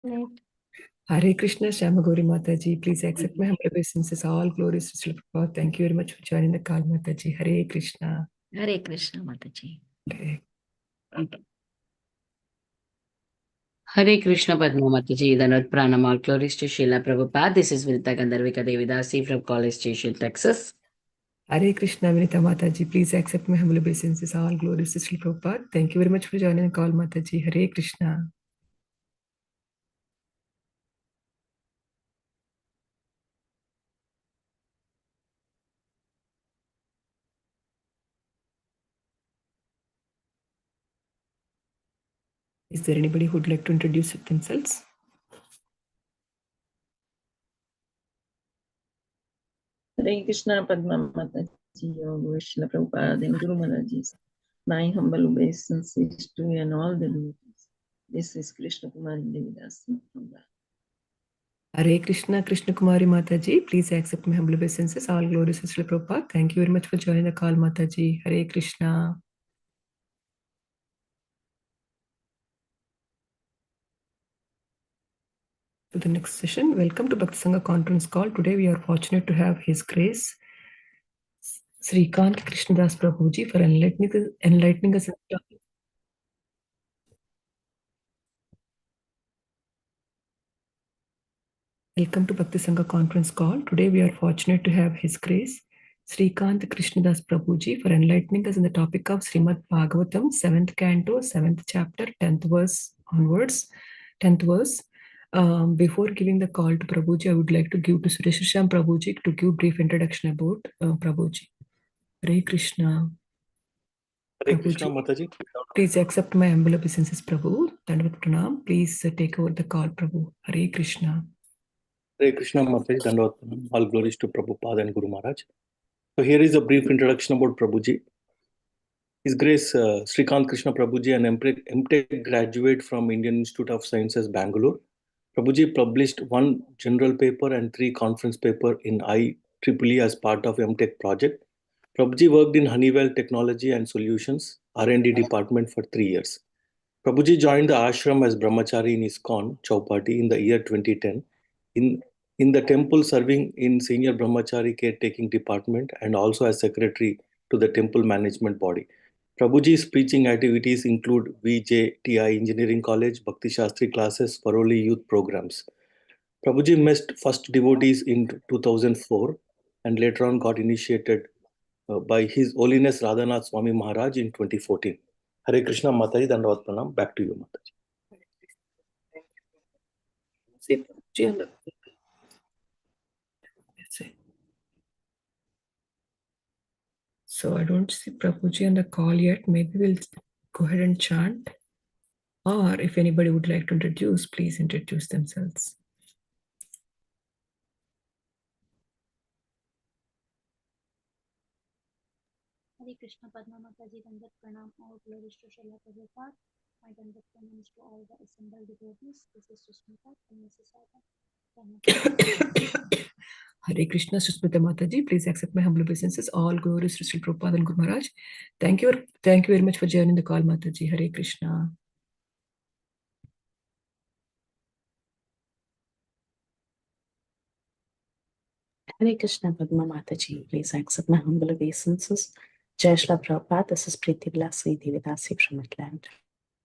Hare Krishna, Shamagori Mataji, please accept my humble obeisances. All glories to Srila Prabhupada. Thank you very much for joining the call, Mataji. Hare Krishna. Hare Krishna, Mataji. Okay. Hare Krishna, Padma Mataji, Danat Pranam, all glories to Srila Prabhupada. This is Vinita Gandharvika Devidasi from College Station, Texas. Hare Krishna, Vinita Mataji, please accept my humble obeisances. All glories to Srila Prabhupada. Thank you very much for joining the call, Mataji. Hare Krishna. Is there anybody who would like to introduce themselves? Hare Krishna, Padma Mataji, Srila Prabhupada and Guru Maharaji. My humble obeisances to you and all the devotees. This is Krishna Kumari Devidasi from the Hare Krishna, Krishna Kumari Mataji, please accept my humble obeisances. All glories to Srila Prabhupada. Thank you very much for joining the call, Mataji. Hare Krishna. To the next session. Welcome to Bhakti Sanga conference call. Today we are fortunate to have His Grace Srikanth Krishna Prabhuji for enlightening us. Welcome to Bhakti Sanga conference call. Today we are fortunate to have His Grace Srikanth Krishna Prabhuji for enlightening us in the topic of Srimad Bhagavatam, 7th canto, 7th chapter, 10th verse onwards, 10th verse. Before giving the call to Prabhuji, I would like to give to Suresham Prabhuji to give brief introduction about Prabhuji. Hare Krishna. Hare Krishna, Mataji. Please accept my humble obeisances, Prabhu. Dandavat Pranam. Please take over the call, Prabhu. Hare Krishna. Hare Krishna, Mataji. Dandavat Pranam. All glories to Prabhupada and Guru Maharaj. So here is a brief introduction about Prabhuji. His Grace Srikanth Krishna Prabhuji, an MTech graduate from Indian Institute of Sciences, Bangalore. Prabhuji published 1 general paper and 3 conference paper in IEEE as part of MTech project. Prabhuji worked in Honeywell Technology and Solutions R&D department for 3 years. Prabhuji joined the ashram as brahmachari in ISKCON Chowpatty in the year 2010. In the temple, serving in senior brahmachari caretaking department and also as secretary to the temple management body. Prabhuji's preaching activities include VJTI Engineering College, Bhakti Shastri classes, Paroli youth programs. Prabhuji met first devotees in 2004 and later on got initiated by His Holiness Radhanath Swami Maharaj in 2014. Hare Krishna, Mataji, Dandavat Pranam. Back to you, Mataji. So I don't see Prabhuji on the call yet. Maybe we'll go ahead and chant. Or if anybody would like to introduce, please introduce themselves. Hare Krishna, Padma Mataji, Dandavat Pranam, all glories to Srila Prabhupada. My Dandavat Pranam to all the assembled devotees. This is Susmita from Mississauga. Hare Krishna, Susmita Mataji, please accept my humble obeisances. All glories to Srila Prabhupada and Guru Maharaj. Thank you very much for joining the call, Mataji. Hare Krishna. Hare Krishna, Padma Mataji, please accept my humble obeisances. Jai Srila Prabhupada, this is Preeti Vilasi Devidasi from Atlanta.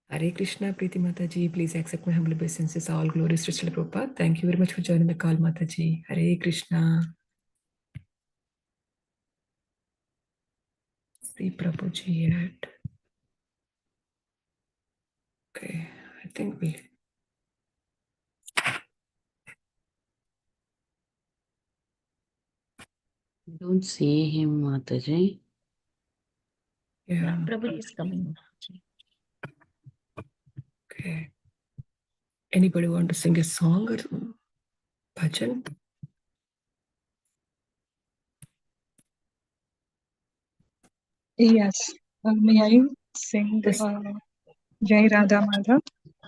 Hare Krishna, Preeti Mataji, please accept my humble obeisances. All glories to Srila Prabhupada. Thank you very much for joining the call, Mataji. Hare Krishna. See Prabhuji yet. Okay, I think we... Don't see him, Mataji. Yeah. Prabhu is coming. Okay. Anybody want to sing a song or bhajan? Yes. May I sing Jai Radha Madhav?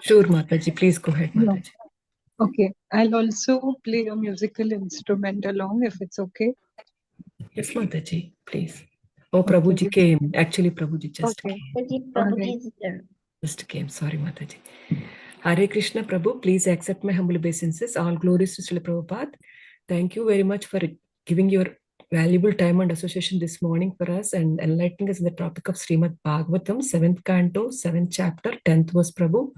Sure, Mataji. Please go ahead, Mataji. No. Okay. I'll also play a musical instrument along if it's okay. Yes, Mataji, please. Oh, Prabhuji came. Actually, Prabhuji just came. Prabhuji is there. Just came. Sorry, Mataji. Hare Krishna Prabhu, please accept my humble obeisances. All glories to Srila Prabhupada. Thank you very much for giving your valuable time and association this morning for us and enlightening us in the topic of Srimad Bhagavatam, 7th canto, 7th chapter, 10th verse, Prabhu.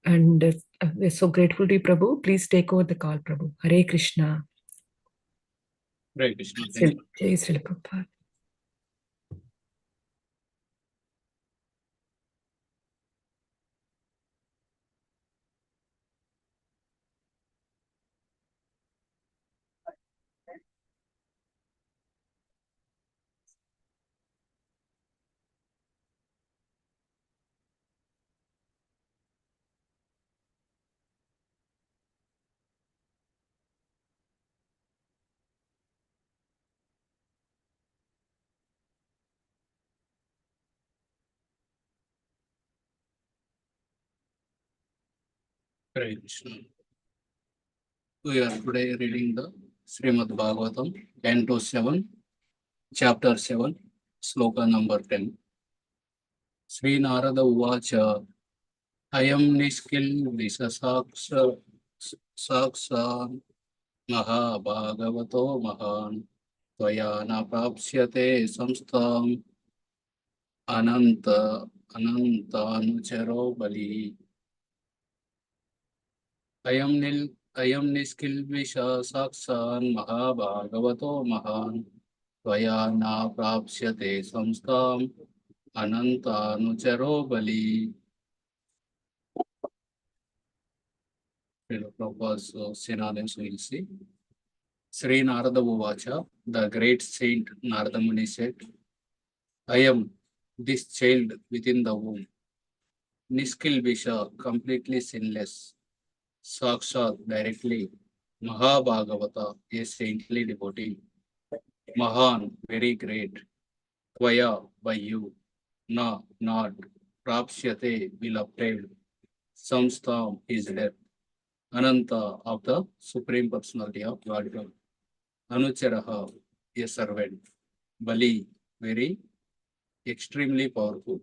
And we're so grateful to you, Prabhu. Please take over the call, Prabhu. Hare Krishna. Hare Krishna. Thank you. Jai Srila Prabhupada. Hare Krishna. We are today reading the Srimad Bhagavatam, 10 to 7, chapter 7, sloka number 10. Sri Narada Uvacha Ayam Niskil Visasaksa Saksa Mahabhagavato Mahan Tvaya na prapsyate samstam Anantanucharo Bali Ayam Niskilvisha Saksan Mahabhagavato Mahan Tvaya na prapsyate samstam Anantanucharo Bali. Prabhupada's synonyms we'll see. Sri Narada Uvacha, the great saint Narada Muni said, I am this child within the womb, Niskilvisha, completely sinless, Sakshat, directly, Mahabhagavata, a saintly devotee, Mahan, very great, Tvaya, by you, Na, not, Prapsyate, will obtain, Samstam, is death, Ananta, of the Supreme Personality of Godhead, Anucharaha, a servant, Bali, very extremely powerful.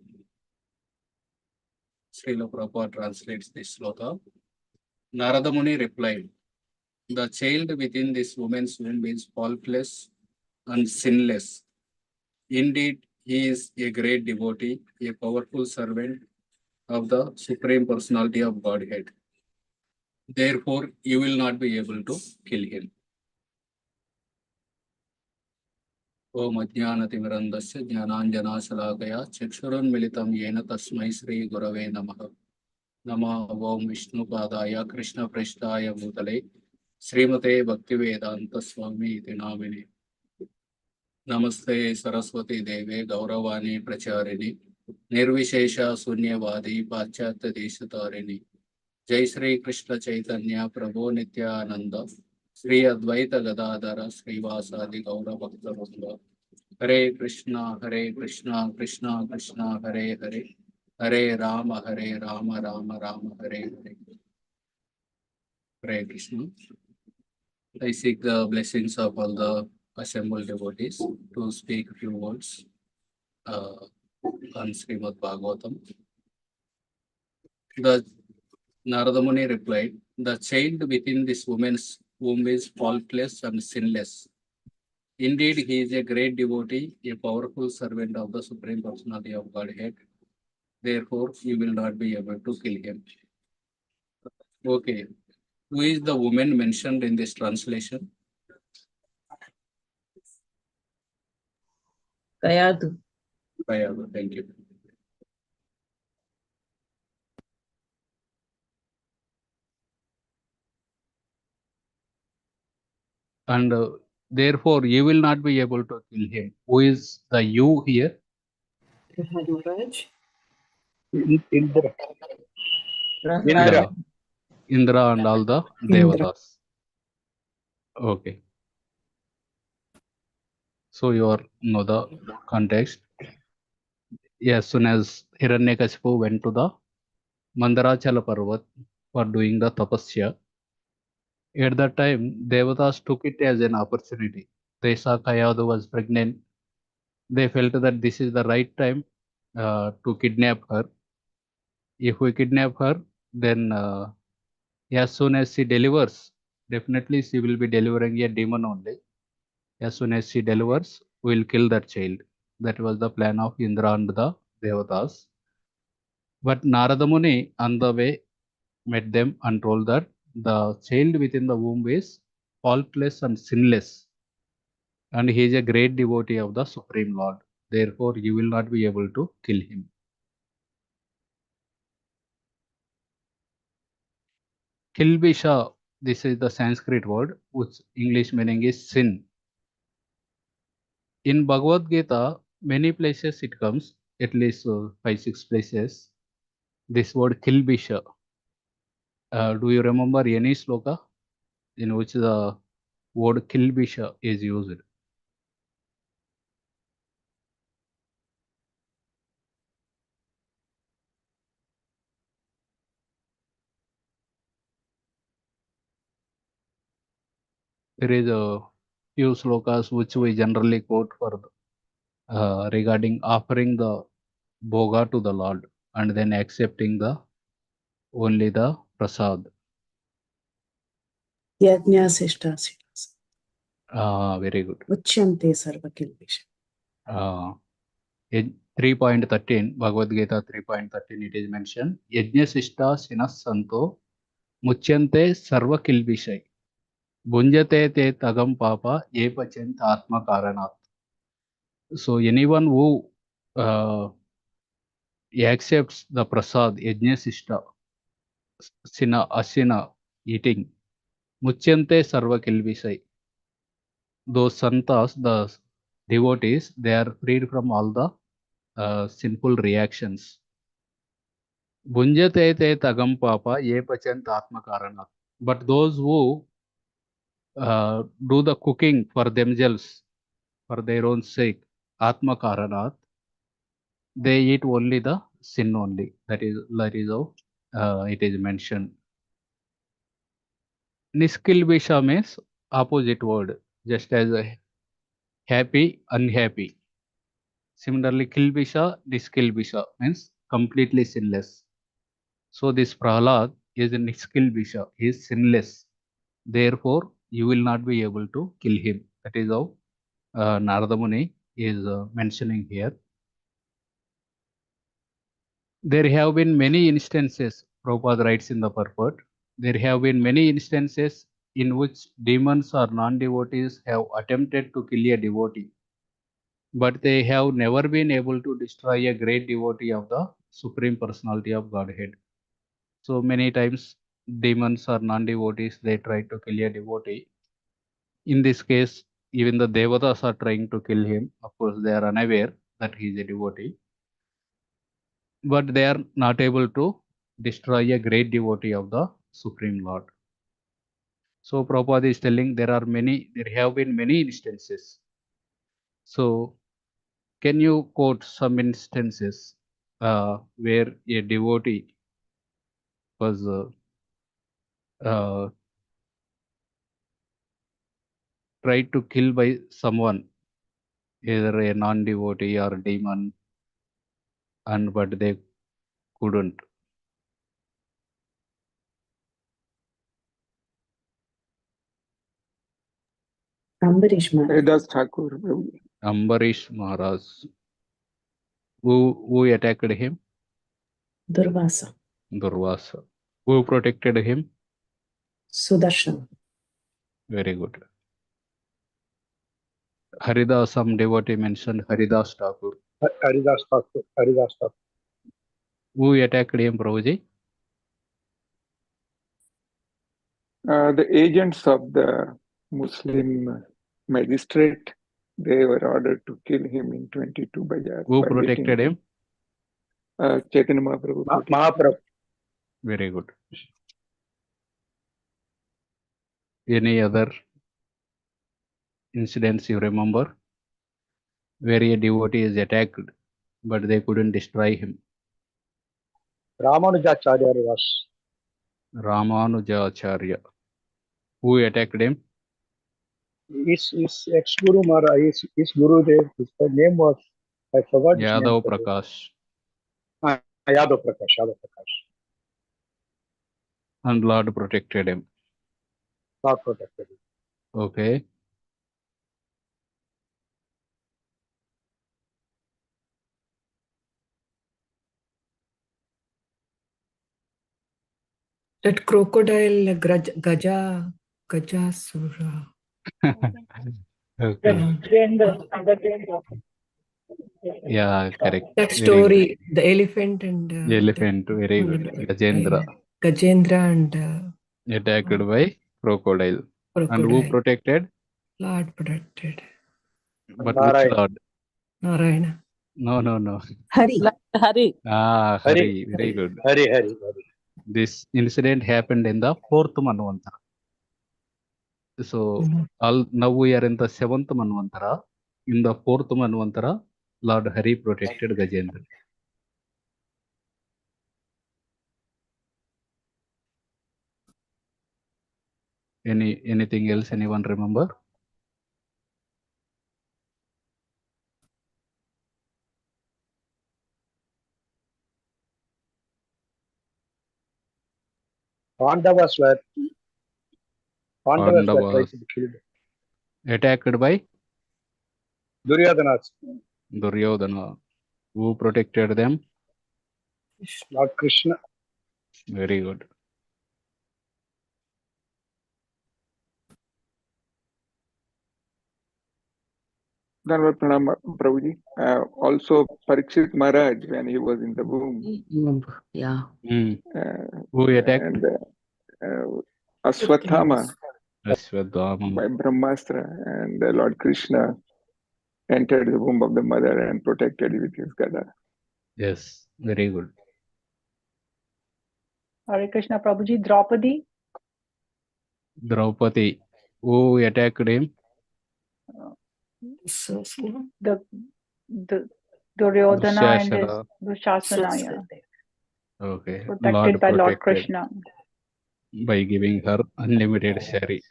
Srila Prabhupada translates this sloka. Narada Muni replied, the child within this woman's womb is faultless and sinless. Indeed, he is a great devotee, a powerful servant of the Supreme Personality of Godhead. Therefore, you will not be able to kill him. Om Ajnanatimirandasya Jnananjanasalakaya Chakshurunmilitam Yena Tasmai Sri Gurave Namaha. Nama Om Vishnu Padaya Krishna Prashtaya Bhutale Srimate Bhaktivedanta Swami iti namine. Namaste Saraswati Deve Gauravani Pracharini Nirvishesha Sunyavadi Paschatya Deshatarini. Jai Sri Krishna Chaitanya Prabhu Nityananda Sri Advaita Gadadhara Srivasadi Gaura Bhakta Vrinda. Hare Krishna Krishna Krishna Hare Hare Hare Rama Rama Rama Hare Hare. Hare Krishna. I seek the blessings of all the assembled devotees to speak a few words on Srimad Bhagavatam. The Narada Muni replied, the child within this woman's womb is faultless and sinless. Indeed, he is a great devotee, a powerful servant of the Supreme Personality of Godhead. Therefore, you will not be able to kill him. Okay. Who is the woman mentioned in this translation? Kayadu. Kayadu, thank you. And therefore, you will not be able to kill him. Who is the you here? Maharaj. Indra. Yeah. Indra and all the devatas. Okay. So you are know the context. As soon as Hiranyakashipu went to the Mandarachala Parvat for doing the tapasya, at that time devatas took it as an opportunity. They saw Kayadu was pregnant. They felt that this is the right time to kidnap her. If we kidnap her, then as soon as she delivers, definitely she will be delivering a demon only. As soon as she delivers, we will kill that child. That was the plan of Indra and the devatas. But Narada Muni on the way met them and told that the child within the womb is faultless and sinless, and he is a great devotee of the Supreme Lord. Therefore, you will not be able to kill him. Kilbisha, this is the Sanskrit word, which English meaning is sin. In Bhagavad Gita, many places it comes, at least 5-6 places, this word Kilbisha. Do you remember any sloka in which the word Kilbisha is used? There is a few slokas which we generally quote for regarding offering the bhoga to the Lord and then accepting the only the prasad. Yajna Sishta Silas. Very good. Uchyante Sarva Kilbisha. 3.13, Bhagavad Gita 3.13, it is mentioned, Yajna Sishta Sinas Santo Muchyante Sarva Kilbishai Bunjate Te Tagam Papa Ye Pachant Atma Karanat. So anyone who accepts the prasad, Yajna Sishta, Sina, Asina, eating, Muchyante Sarva Kilbishai. Those santas, the devotees, they are freed from all the sinful reactions. Bunjate te tagam papa ye pachant atma karanat. But those who do the cooking for themselves, for their own sake, atma karanat, they eat only the sin only. That is how it is mentioned. Niskilbisha means opposite word, just as happy, unhappy. Similarly, kilbisha, niskilbisha means completely sinless. So this Prahlad is a niskilbisha, he is sinless. Therefore, you will not be able to kill him. That is how Narada Muni is mentioning here. There have been many instances, Prabhupada writes in the purport, there have been many instances in which demons or non-devotees have attempted to kill a devotee, but they have never been able to destroy a great devotee of the Supreme Personality of Godhead. So many times demons or non-devotees, they try to kill a devotee. In this case, even the devatas are trying to kill him. Of course, they are unaware that he is a devotee, but they are not able to destroy a great devotee of the Supreme Lord. So Prabhupada is telling there have been many instances. So can you quote some instances where a devotee was tried to kill by someone, either a non-devotee or demon, and but they couldn't? Ambarish Maharaj. Haridas Thakur. Ambarish Maharaj. Who attacked him? Durvasa. Durvasa. Who protected him? Sudarshan. Very good. Haridas, some devotee mentioned Haridas Thakur. Haridas Thakur. Haridas Thakur. Who attacked him, Prabhuji? The agents of the Muslim magistrate, they were ordered to kill him in 22 Bajar. Who protected him? Chaitanya Mahaprabhu. Mahaprabhu. Very good. Any other incidents you remember where a devotee is attacked but they couldn't destroy him? Ramanujacharya was. Ramanujacharya. Who attacked him? His ex-guru Maharaj, his Gurudev, his name was, I forgot his name. Yadav Prakash. Yadav Prakash. And Lord protected him. Lord protected him. Okay. That crocodile, Gajasura. Okay. Yeah, correct. That Very story, good. the elephant and Elephant, very good. Gajendra. Gajendra and Attacked by crocodile. And who crocodile. protected? Lord protected. But which Narayana. Lord? Narayana. No. Hari. Hari. Ah, Hari. Very good. Hari. This incident happened in the 4th Manvantara. So now we are in the 7th Manvantara. In the 4th Manvantara, Lord Hari protected Gajendra. Anything else anyone remember? Pandavas were trying Pandavas to kill attacked by Duryodhana. Duryodhana. Who protected them? Lord Krishna. Very good. Dhanavad Pranam Prabhuji. Also Parikshit Maharaj when he was in the womb. Yeah. Who attacked? And Aswathama Ashwadhama. by Brahmastra, and Lord Krishna entered the womb of the mother and protected with his gada. Yes, very good. Hare Krishna Prabhuji, Draupadi. Draupadi. Who attacked him? The Duryodhana and his Dushasana. Dushasana, yeah. Okay. Protected by Lord Krishna. By giving her unlimited shari.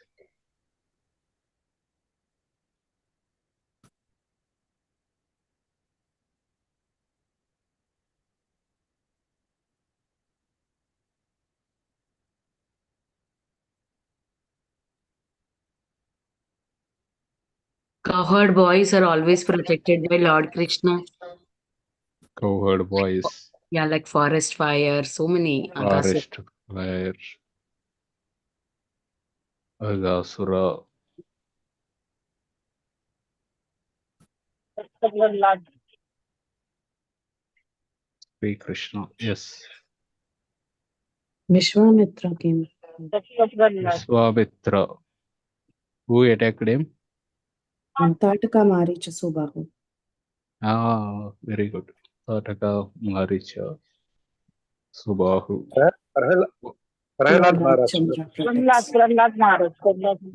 Cowherd boys are always protected by Lord Krishna. Cowherd boys. Yeah, like forest fire, so many. Forest fire. Agasura. Sri Krishna. Yes. Vishwamitra came. Vishwamitra. Who attacked him? Tataka Maricha Subahu. Ah, very good. Tataka Maricha Subahu. Prahlad Maharaj.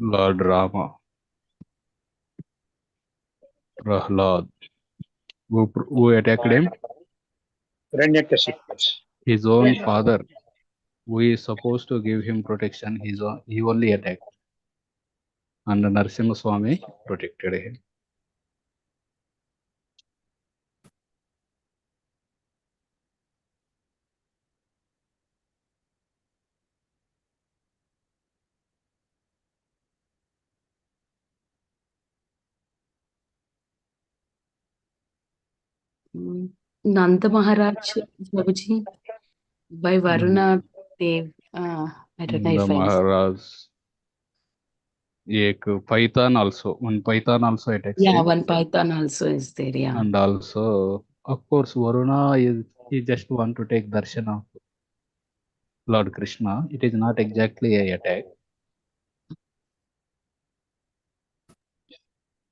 Lord Rama. Prahlad. Who attacked him? Hiranyakashipu. His own father. Who is supposed to give him protection, he only attacked. And Narasimha Swami protected him. Nanda Maharaj, Prabhuji, by Varuna Dev. I don't know if I Maharaj. Python also. One python also attacks Yeah, him. one python also is there, yeah. And also, of course, Varuna he just want to take darshan of Lord Krishna. It is not exactly a attack.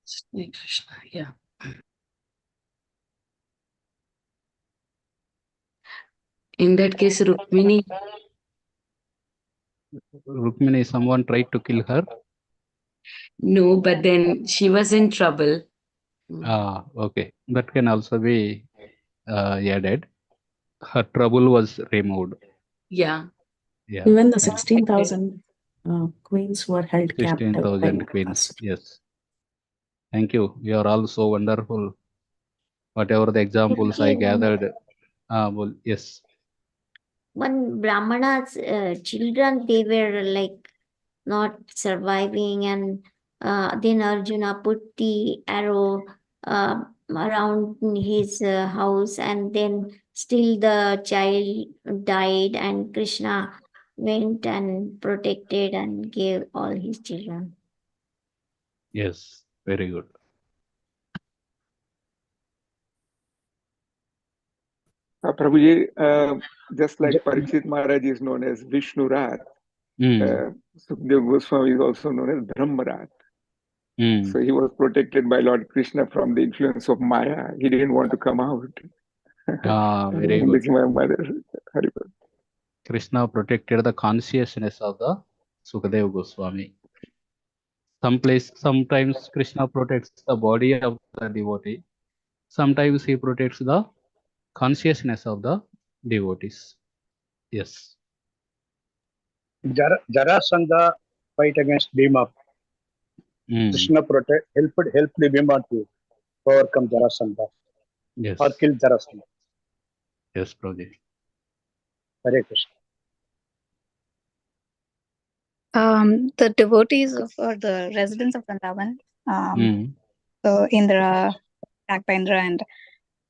Sri Krishna, yeah. In that case, Rukmini, Someone tried to kill her. no, but then she was in trouble. Ah, okay. That can also be added. Her trouble was removed. Yeah. Yeah. Even the 16,000 queens were held captive by 16,000 queens. Yes. Thank you. You are all so wonderful. Whatever the examples I gathered. Well, yes. when Brahmana's children, they were like not surviving, and then Arjuna put the arrow around his house, and then still the child died, and Krishna went and protected and gave all his children. Yes, very good. Prabhuji, just like Parikshit Maharaj is known as Vishnu Rat, Sukadeva Goswami is also known as Brahmarat. So he was protected by Lord Krishna from the influence of Maya. He didn't want to come out. Very good. My mother. Haribol. Krishna protected the consciousness of the Sukadeva Goswami. Sometimes Krishna protects the body of the devotee. Sometimes he protects the consciousness of the devotees. Yes. Jarasandha fight against Bhima. Krishna helped Bhima to overcome Jarasandha. Yes. Or kill Jarasandha. Yes, Prabhuji. Hare Krishna. The devotees or the residents of Vrindavan, so Indra, attacked by Indra, and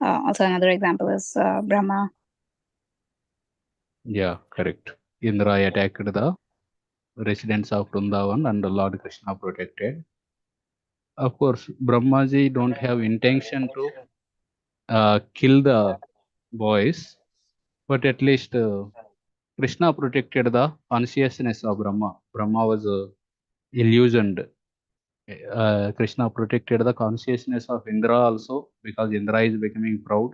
also another example is Brahma. Yeah, correct. Indra attacked the residents of Vrindavan and Lord Krishna protected. Of course, Brahmaji don't have intention to kill the boys, but at least Krishna protected the consciousness of Brahma. Brahma was illusioned. Krishna protected the consciousness of Indra also, because Indra is becoming proud.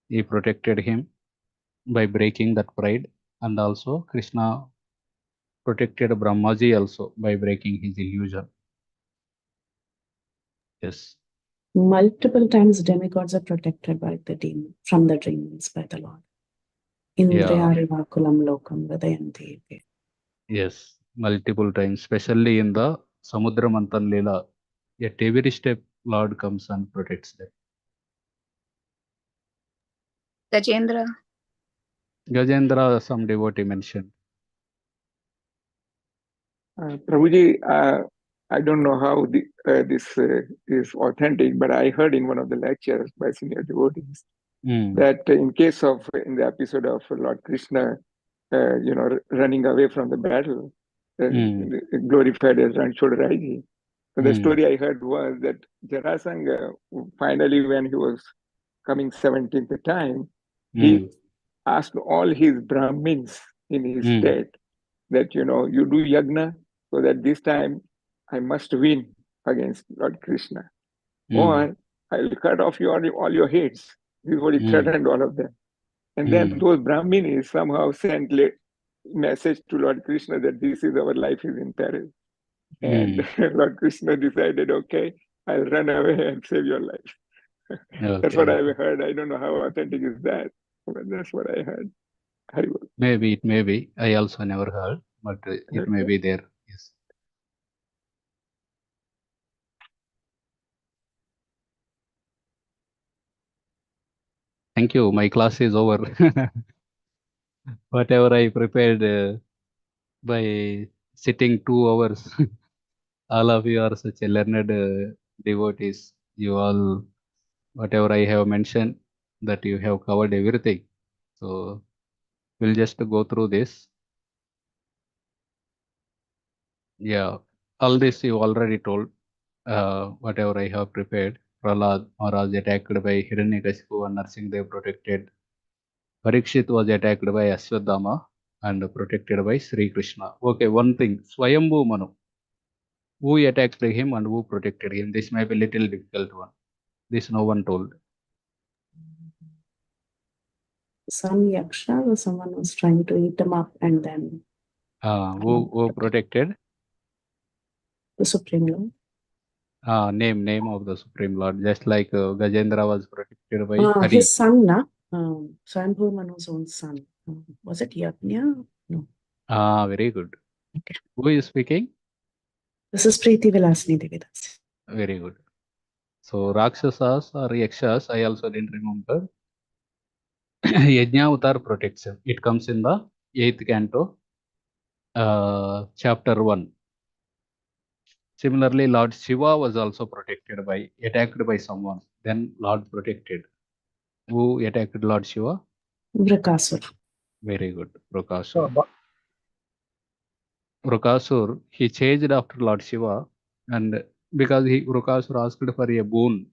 He protected him by breaking that pride, and also Krishna protected Brahmaji also by breaking his illusion. Yes. Multiple times demigods are protected by the demon, from the demons by the Lord. Indriyarivakulam lokam vadayanti. Yes, multiple times, especially in the Samudra Manthan Leela. At every step, Lord comes and protects them. Gajendra. Gajendra, some devotee mentioned. Prabhuji, I don't know how this is authentic, but I heard in one of the lectures by senior devotees that in the episode of Lord Krishna, running away from the battle, glorified as Ranchodaraji. So the story I heard was that Jarasanga, finally, when he was coming 17th time, he asked all his Brahmins in his state that, you do yagna, so that this time I must win against Lord Krishna. Or I'll cut off all your heads. This is what he threatened all of them. And then those Brahminis somehow sent message to Lord Krishna that this is our life is in peril. And Lord Krishna decided, okay, I'll run away and save your life. That's what I've heard. I don't know how authentic is that, but that's what I heard. Haribol. Maybe it may be. I also never heard, but it may be there. Yes. Thank you. My class is over. Whatever I prepared by sitting 2 hours, all of you are such a learned devotees. You all, whatever I have mentioned, that you have covered everything. So we'll just go through this. Yeah, all this you already told. Whatever I have prepared. Prahlad Maharaj attacked by Hiranyakashipu and Narsingadev protected. Parikshit was attacked by Ashwadama and protected by Sri Krishna. Okay, one thing. Swayambhu Manu. Who attacked him and who protected him? This may be a little difficult one. This no one told. Some yaksha or someone was trying to eat him up, and then Who protected? The Supreme Lord. Name of the Supreme Lord. Just like Gajendra was protected by Hari. His son, na? Swayambhu Manu's own son. Was it Yajna? No. Very good. Okay. Who is speaking? This is Preeti Vilasini Devidas. Very good. So Rakshasas or Yakshas, I also didn't remember. Yajnavatar protects him. It comes in the 8th canto, chapter 1. Similarly, Lord Shiva was also attacked by someone. Then Lord protected. Who attacked Lord Shiva? Vrakasur. Very good. So, Vrokasur. Vrokasur, he changed after Lord Shiva, and because Vrokasur asked for a boon.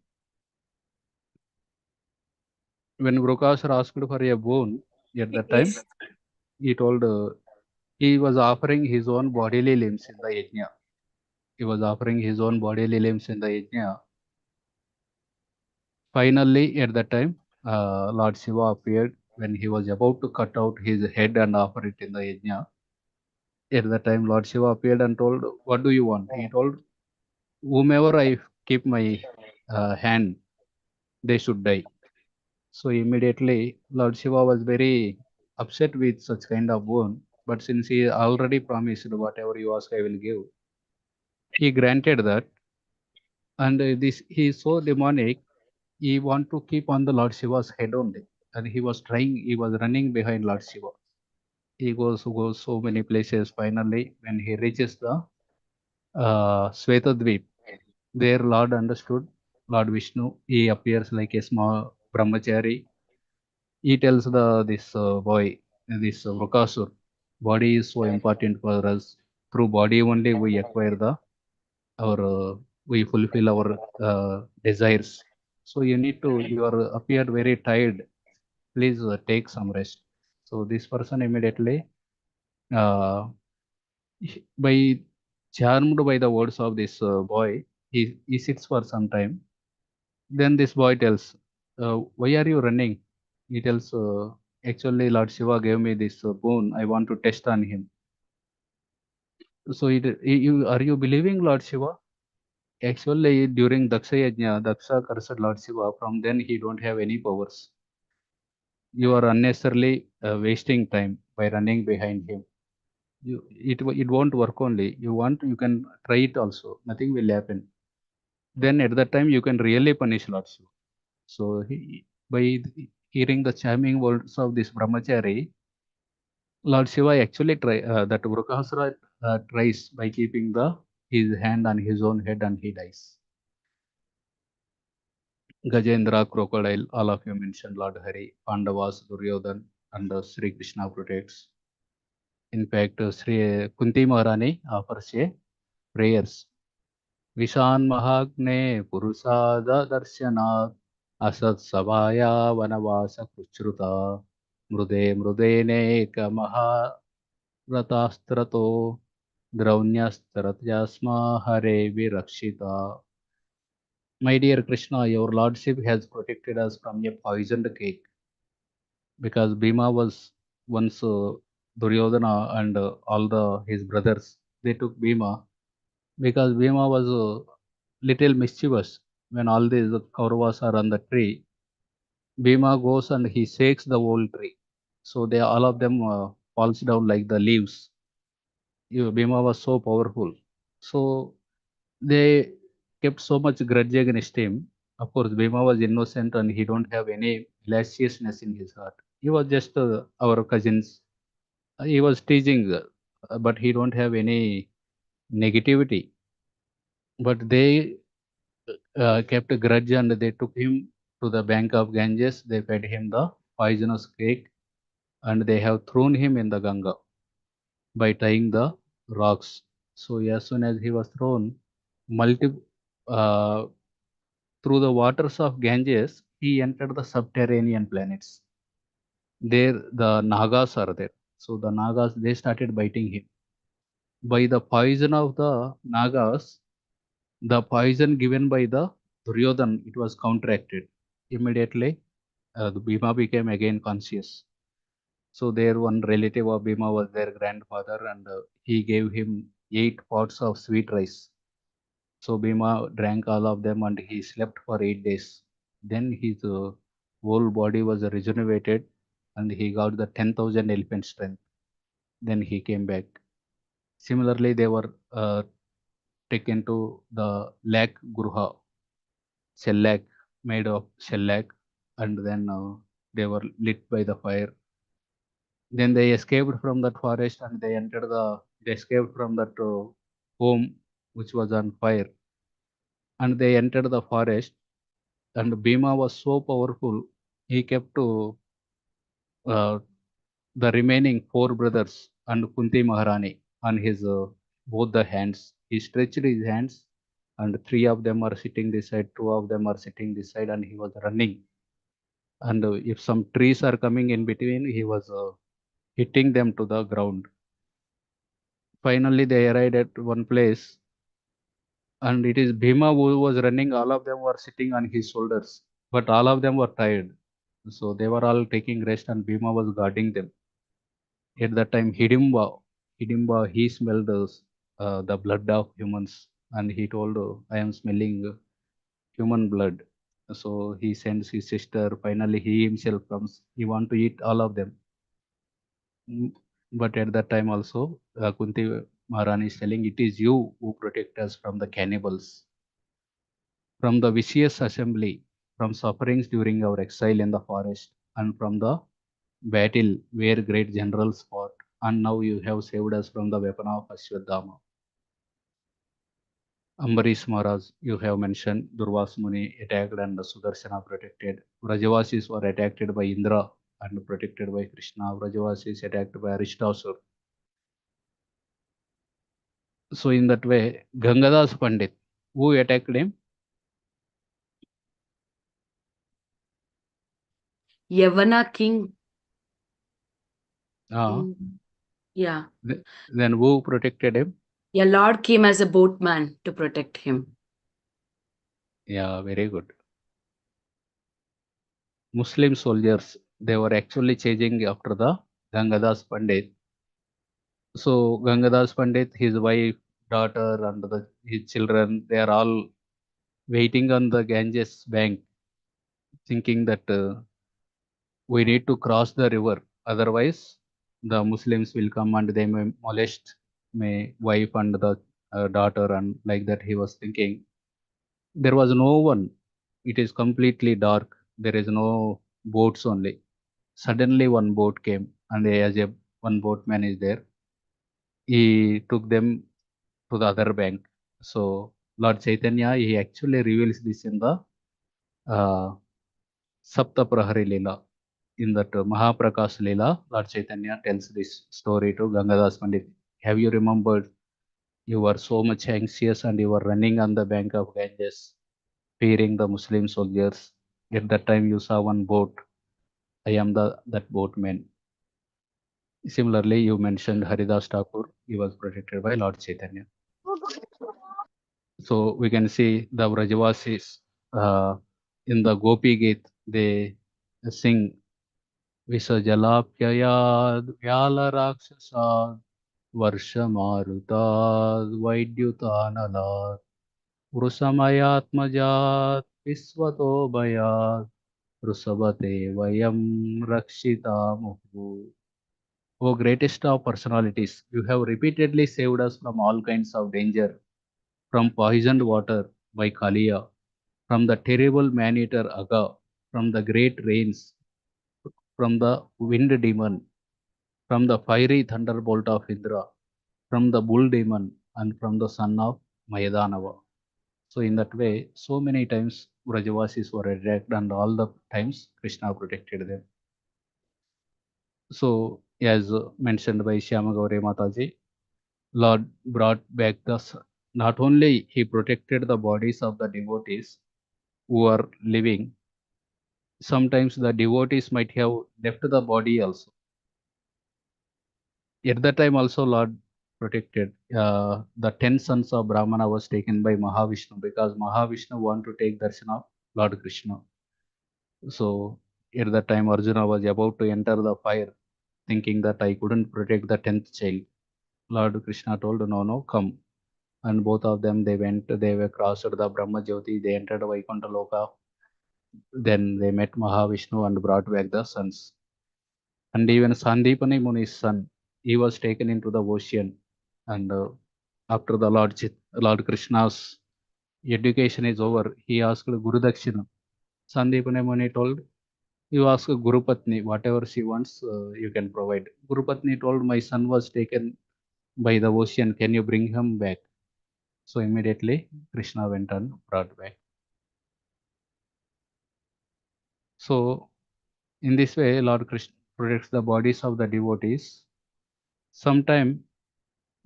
When Vrokasur asked for a boon, at that time, he told he was offering his own bodily limbs in the yajna. He was offering his own bodily limbs in the yajna. Finally, at that time, Lord Shiva appeared when he was about to cut out his head and offer it in the yajna. At that time, Lord Shiva appeared and told, "What do you want?" He told, "Whomever I keep my hand, they should die." So immediately, Lord Shiva was very upset with such kind of boon. But since he already promised, whatever you ask, I will give, he granted that. And this he is so demonic. He want to keep on the Lord Shiva's head only, and he was running behind Lord Shiva. He goes so many places. Finally, when he reaches the Svetadvip, there Lord understood, Lord Vishnu. He appears like a small brahmachari. He tells this boy, this Vrokasur, body is so important for us. Through body only we acquire we fulfill our desires. So you are appeared very tired. Please take some rest. So this person immediately, uh, by charmed by the words of this boy, he sits for some time. Then this boy tells, "Why are you running?" He tells, "Actually, Lord Shiva gave me this boon. I want to test on him." So are you believing Lord Shiva? Actually, during Daksha Yajna, Daksha cursed Lord Shiva. From then, he don't have any powers. You are unnecessarily wasting time by running behind him. It won't work only. You can try it also. Nothing will happen. Then at that time, you can really punish Lord Shiva. So by hearing the charming words of this brahmachari, Lord Shiva actually that Vrukasura tries by keeping his hand on his own head and he dies. Gajendra, crocodile, all of you mentioned Lord Hari, Pandavas, Duryodhan, and Sri Krishna protects. In fact, Sri Kunti Maharani offers a prayers. Vishan Mahagne Purusada Darshana Asat Savaya Vanavasa Kuchruta Mrude Mrudene Maharatastrato Draunyastratyasma Hare Virakshita. My dear Krishna, your Lordship has protected us from a poisoned cake. Because Bhima was once Duryodhana and his brothers, they took Bhima because Bhima was little mischievous. When all these Kauravas are on the tree, Bhima goes and he shakes the whole tree. So all of them falls down like the leaves. Bhima was so powerful. So they kept so much grudge against him. Of course, Bhima was innocent and he don't have any lasciviousness in his heart. He was just our cousins. He was teasing, but he don't have any negativity. But they kept a grudge and they took him to the bank of Ganges. They fed him the poisonous cake and they have thrown him in the Ganga by tying the rocks. So as soon as he was thrown, uh, through the waters of Ganges, he entered the subterranean planets. There, the Nagas are there. So the Nagas, they started biting him. By the poison of the Nagas, the poison given by the Duryodhan, it was counteracted. Immediately, the Bhima became again conscious. So there one relative of Bhima was their grandfather and he gave him 8 pots of sweet rice. So Bhima drank all of them and he slept for 8 days. Then his whole body was rejuvenated and he got the 10,000 elephant strength. Then he came back. Similarly, they were taken to the lake Gurha, shellac, made of shellac, and then They were lit by the fire. Then they escaped from that forest and they escaped from that home which was on fire. And they entered the forest, and Bhima was so powerful, he kept to the remaining 4 brothers and Kunti Maharani on his both the hands. He stretched his hands, and 3 of them are sitting this side, 2 of them are sitting this side, and he was running. And if some trees are coming in between, he was hitting them to the ground. Finally, they arrived at one place, and it is Bhima who was running. All of them were sitting on his shoulders, but all of them were tired. So they were all taking rest, and Bhima was guarding them. At that time, Hidimba, he smelled the blood of humans, and he told, I am smelling human blood. So he sends his sister. Finally, he himself comes. He want to eat all of them. But at that time also, Kunti Maharani is telling, it is you who protect us from the cannibals, from the vicious assembly, from sufferings during our exile in the forest, and from the battle where great generals fought. And now you have saved us from the weapon of Ashwadhama. Ambarish Maharaj, you have mentioned, Durvas Muni attacked and Sudarshana protected. Vrajavasis were attacked by Indra and protected by Krishna. Vrajavasis attacked by Aristasur. So in that way, Gangadas Pandit, who attacked him? Yavana king. Ah, Yeah. then who protected him? Yeah, Lord came as a boatman to protect him. Yeah, very good. Muslim soldiers, they were actually chasing after the Gangadas Pandit. So Gangadas Pandit, his wife, daughter, and his children, they are all waiting on the Ganges bank, thinking that we need to cross the river. Otherwise, the Muslims will come and they may molest my wife and the daughter, and like that he was thinking. There was no one. It is completely dark. There is no boats only. Suddenly one boat came, and one boatman is there. He took them to the other bank. So Lord Chaitanya, he actually reveals this in the Sapta Prahari Leela. In that Mahaprakash Leela, Lord Chaitanya tells this story to Gangadas Pandit. Have you remembered? You were so much anxious and you were running on the bank of Ganges, fearing the Muslim soldiers. At that time, you saw one boat. I am that boatman. Similarly, you mentioned Haridas Thakur. He was protected by Lord Chaitanya. So we can see the Vrajavasis in the Gopi Geet, they sing Visajalapyayad Vyala Rakshasad Varshamarutad Vaidyutanalad Vrusamayatmajat Visvato Bhayat Vrusabate Vayam Rakshita Muhu. O greatest of personalities, you have repeatedly saved us from all kinds of danger, from poisoned water by Kaliya, from the terrible man-eater Aga, from the great rains, from the wind demon, from the fiery thunderbolt of Indra, from the bull demon, and from the son of Mayadanava. So in that way, so many times Vrajavasis were attacked, and all the times Krishna protected them. So as mentioned by Shyamagauri Mataji, Lord brought back not only he protected the bodies of the devotees who are living, sometimes the devotees might have left the body also. At that time also Lord protected. The 10 sons of Brahmana was taken by Mahavishnu because Mahavishnu want to take darshan of Lord Krishna. So at that time Arjuna was about to enter the fire, thinking that I couldn't protect the 10th child. Lord Krishna told, no, come. And both of them, they were crossed the Brahma Jyoti, they entered Vaikuntha Loka. Then they met Mahavishnu and brought back the sons. And even Sandipani Muni's son, he was taken into the ocean. And after the Lord Krishna's education is over, he asked Guru Dakshina. Sandipani Muni told, You ask Guru Patni, whatever she wants, you can provide. Guru Patni told, my son was taken by the ocean, can you bring him back? So immediately Krishna went and brought back. So in this way, Lord Krishna protects the bodies of the devotees. Sometimes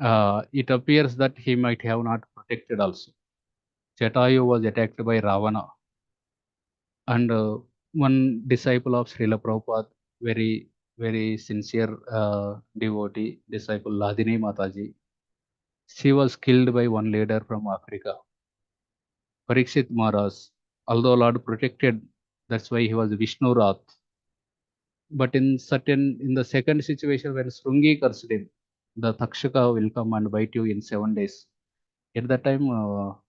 it appears that he might have not protected also. Jatayu was attacked by Ravana, and one disciple of Srila Prabhupada, very sincere devotee, disciple Ladini Mataji, she was killed by one leader from Africa, Parikshit Maharaj. Although Lord protected, that's why he was Vishnu Rath. But in the second situation when Srungi cursed him, the Takshaka will come and bite you in 7 days. At that time,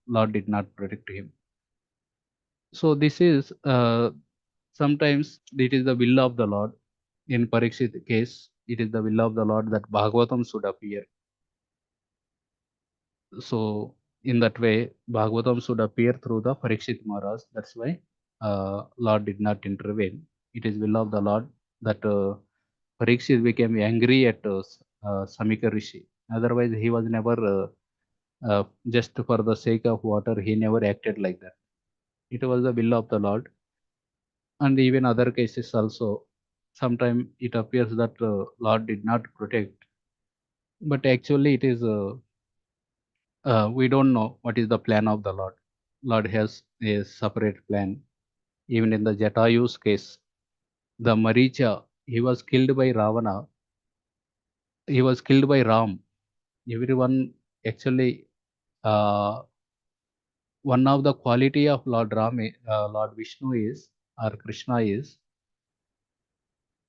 Lord did not protect him. So this is sometimes it is the will of the Lord. In Parikshit case, it is the will of the Lord that Bhagavatam should appear. So in that way, Bhagavatam should appear through the Parikshit Maharaj. That's why Lord did not intervene. It is will of the Lord that Parikshit became angry at Samika Rishi. Otherwise, he was never just for the sake of water. He never acted like that. It was the will of the Lord. And even other cases also, sometimes it appears that Lord did not protect, but actually it is we don't know what is the plan of the Lord. Lord has a separate plan. Even in the Jatayu's case, the Maricha, he was killed by Ravana. He was killed by Ram. Everyone actually, one of the quality of Lord Lord Vishnu is, or Krishna is,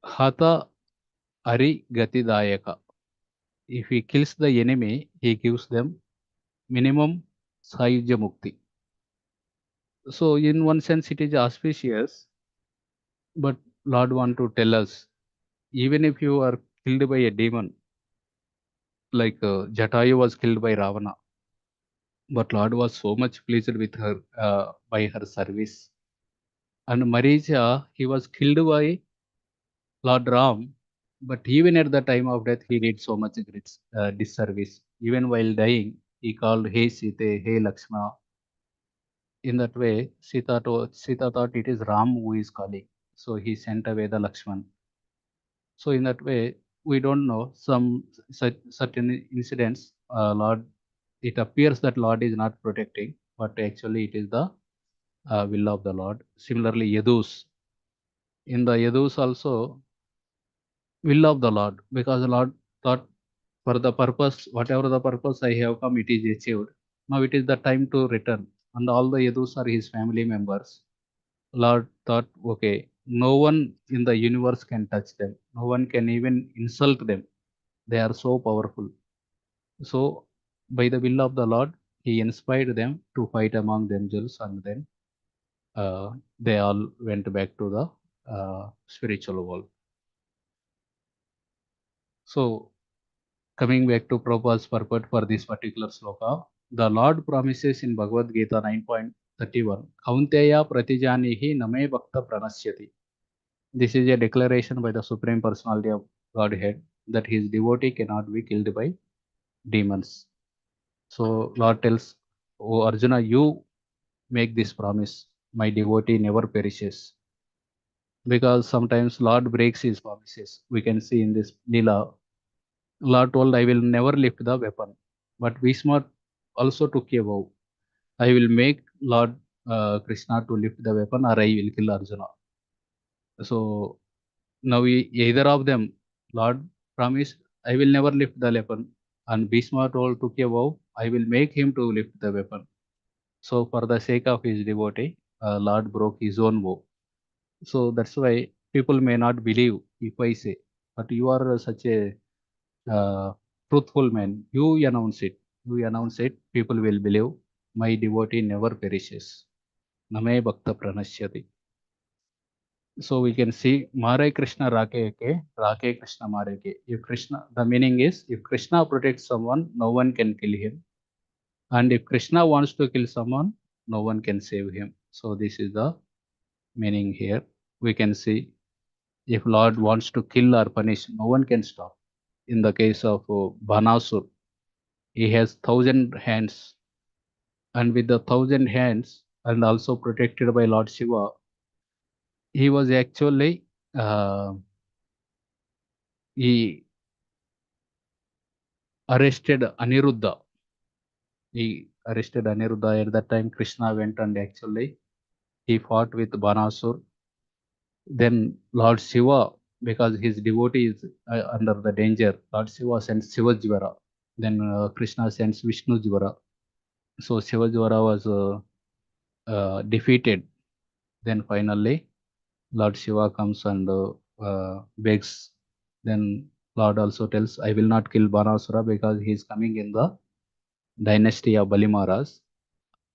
Hata Ari Gatidayaka. If he kills the enemy, he gives them minimum Sayuja Mukti. So in one sense it is auspicious, but Lord want to tell us, even if you are killed by a demon, like Jatayu was killed by Ravana, but Lord was so much pleased with her by her service. And Maricha, he was killed by Lord Ram, but even at the time of death, he did so much disservice. Even while dying, he called, Hey Sita, Hey Lakshmana. In that way, Sita thought it is Ram who is calling. So he sent away the Lakshman. So in that way, we don't know some certain incidents. Lord, it appears that Lord is not protecting, but actually it is the will of the Lord. Similarly, Yadus. In the Yadus also, will of the Lord, because the Lord thought for the purpose, whatever the purpose I have come, it is achieved. Now it is the time to return. And all the Yadus are his family members. Lord thought, okay, no one in the universe can touch them. No one can even insult them. They are so powerful. So by the will of the Lord, he inspired them to fight among themselves, and then they all went back to the spiritual world. So coming back to Prabhupada's purport for this particular sloka, the Lord promises in Bhagavad Gita 9.31, Kaunteya pratijanihi name bhakta pranasyati. This is a declaration by the Supreme Personality of Godhead that his devotee cannot be killed by demons. So Lord tells, O Arjuna, you make this promise, my devotee never perishes. Because sometimes Lord breaks his promises. We can see in this Leela, Lord told, I will never lift the weapon. But Bhishma also took a vow. I will make Lord Krishna to lift the weapon, or I will kill Arjuna. So now either of them, Lord promised, I will never lift the weapon. And Bhishma took a vow, I will make him to lift the weapon. So for the sake of his devotee, Lord broke his own vow. So that's why people may not believe if I say, but you are such a truthful man. You announce it. You announce it. People will believe. My devotee never perishes. Name Bhakta Pranasyati. So we can see Mare Krishna Rake Ke, Rake Krishna Mare Ke. If Krishna, the meaning is if Krishna protects someone, no one can kill him. And if Krishna wants to kill someone, no one can save him. So this is the meaning here. We can see If Lord wants to kill or punish, no one can stop. In the case of Banasur, he has 1,000 hands, and with the 1,000 hands, and also protected by Lord Shiva, he was actually he arrested Aniruddha. He arrested Aniruddha. At that time, Krishna went and actually he fought with Banasur. Then Lord Shiva, because his devotee is under the danger, Lord Shiva sends Shivajvara. Then Krishna sends Vishnujvara. So Shivajvara was defeated. Then finally, Lord Shiva comes and begs. Then Lord also tells, I will not kill Banasura because he is coming in the dynasty of Bali Maharaj,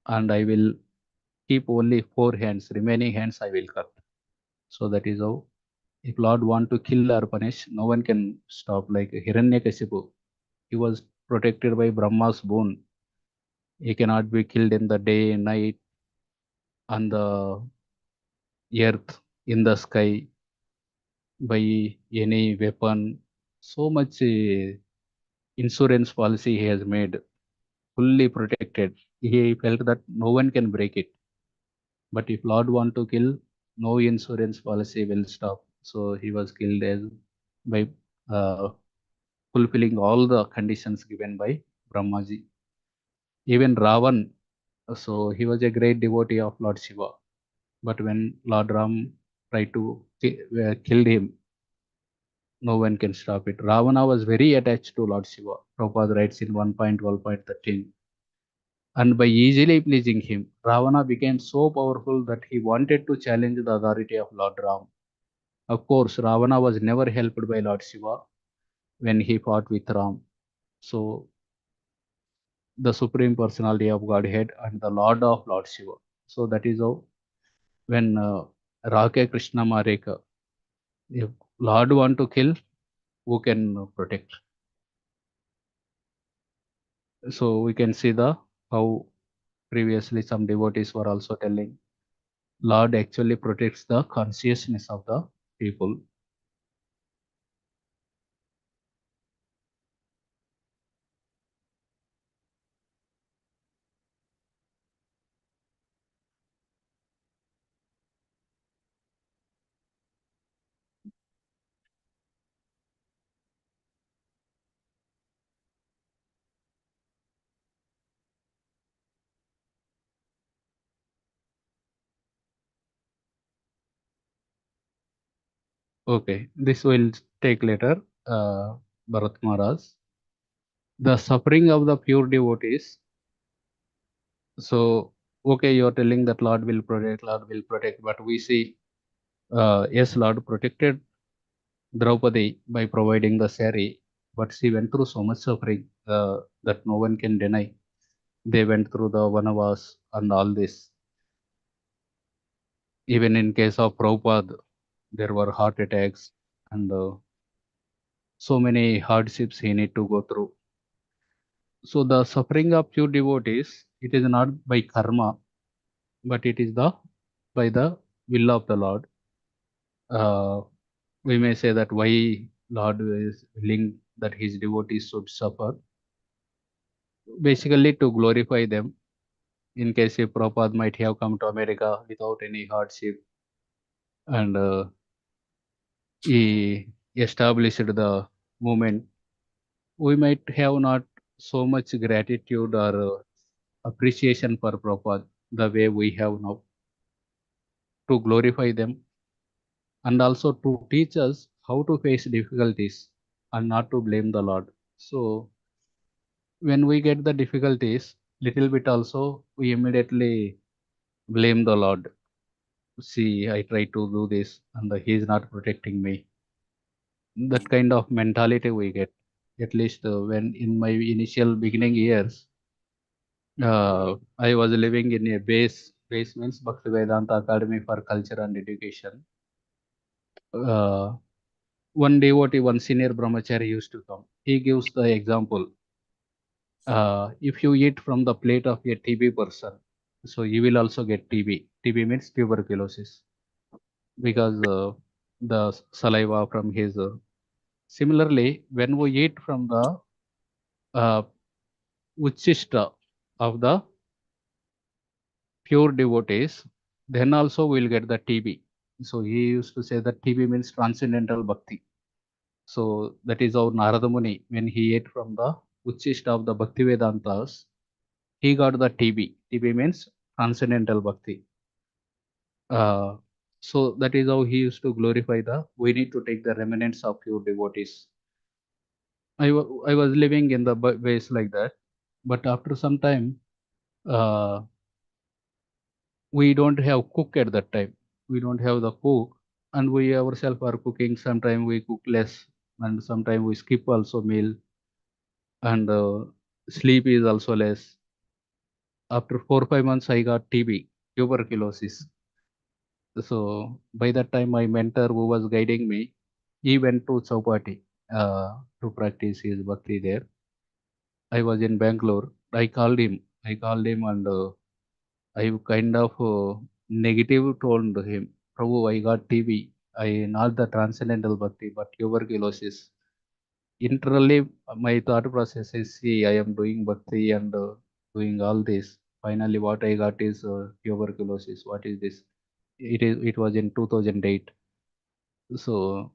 and I will keep only 4 hands. Remaining hands I will cut. So that is how, if Lord want to kill or punish, no one can stop. Like Hiranyakashipu, he was protected by Brahma's boon. He cannot be killed in the day, night, on the earth, in the sky, by any weapon. So much insurance policy he has made, fully protected. He felt that no one can break it. But if Lord want to kill, no insurance policy will stop. So he was killed as by fulfilling all the conditions given by Brahmaji. Even Ravan, so he was a great devotee of Lord Shiva. But when Lord Ram tried to kill him, no one can stop it. Ravana was very attached to Lord Shiva. Prabhupada writes in 1.12.13. And by easily pleasing him, Ravana became so powerful that he wanted to challenge the authority of Lord Ram. Of course, Ravana was never helped by Lord Shiva when he fought with Ram. So, the Supreme Personality of Godhead and the Lord of Lord Shiva. So, that is how when Rake Krishna Mareka, if Lord want to kill, who can protect? So, we can see the how previously some devotees were also telling Lord actually protects the consciousness of the people. Okay, this will take later, Bharat Maharaj. The suffering of the pure devotees. So, okay, you are telling that Lord will protect, but we see, yes, Lord protected Draupadi by providing the sari, but she went through so much suffering that no one can deny. They went through the Vanavas and all this. Even in case of Prabhupada, there were heart attacks and so many hardships he need to go through. So the suffering of pure devotees, it is not by karma, but it is by the will of the Lord. We may say that why Lord is willing that his devotees should suffer. Basically to glorify them. In case if Prabhupada might have come to America without any hardship and he established the movement, we might have not so much gratitude or appreciation for Prabhupada the way we have now. To glorify them and also to teach us how to face difficulties and not to blame the Lord. So when we get the difficulties, little bit also, we immediately blame the Lord. See, I try to do this and he is not protecting me. That kind of mentality we get, at least when in my initial beginning years, I was living in a base means Bhakti Vedanta Academy for Culture and Education. One devotee, one senior brahmachari used to come. He gives the example. If you eat from the plate of a TB person, so you will also get TB. TB means tuberculosis. Because the saliva from his. Similarly, when we eat from the uchishta of the pure devotees, then also we'll get the TB. So he used to say that TB means transcendental bhakti. So that is how Narada Muni, when he ate from the uchishta of the Bhakti Vedantas, he got the TB. TB means transcendental bhakti. So that is how he used to glorify we need to take the remnants of pure devotees. I was living in the ways like that, but after some time, we don't have cook at that time. We don't have the cook, and we ourselves are cooking. Sometimes we cook less, and sometimes we skip also meal, and sleep is also less. After 4 or 5 months, I got TB, tuberculosis. So by that time, my mentor who was guiding me, he went to Chowpatty to practice his bhakti there. I was in Bangalore. I called him, and I kind of negative told him, Prabhu, I got TB. I not the transcendental bhakti, but tuberculosis. Internally, my thought process is, see, I am doing bhakti and doing all this. Finally, what I got is tuberculosis. What is this? It was in 2008. So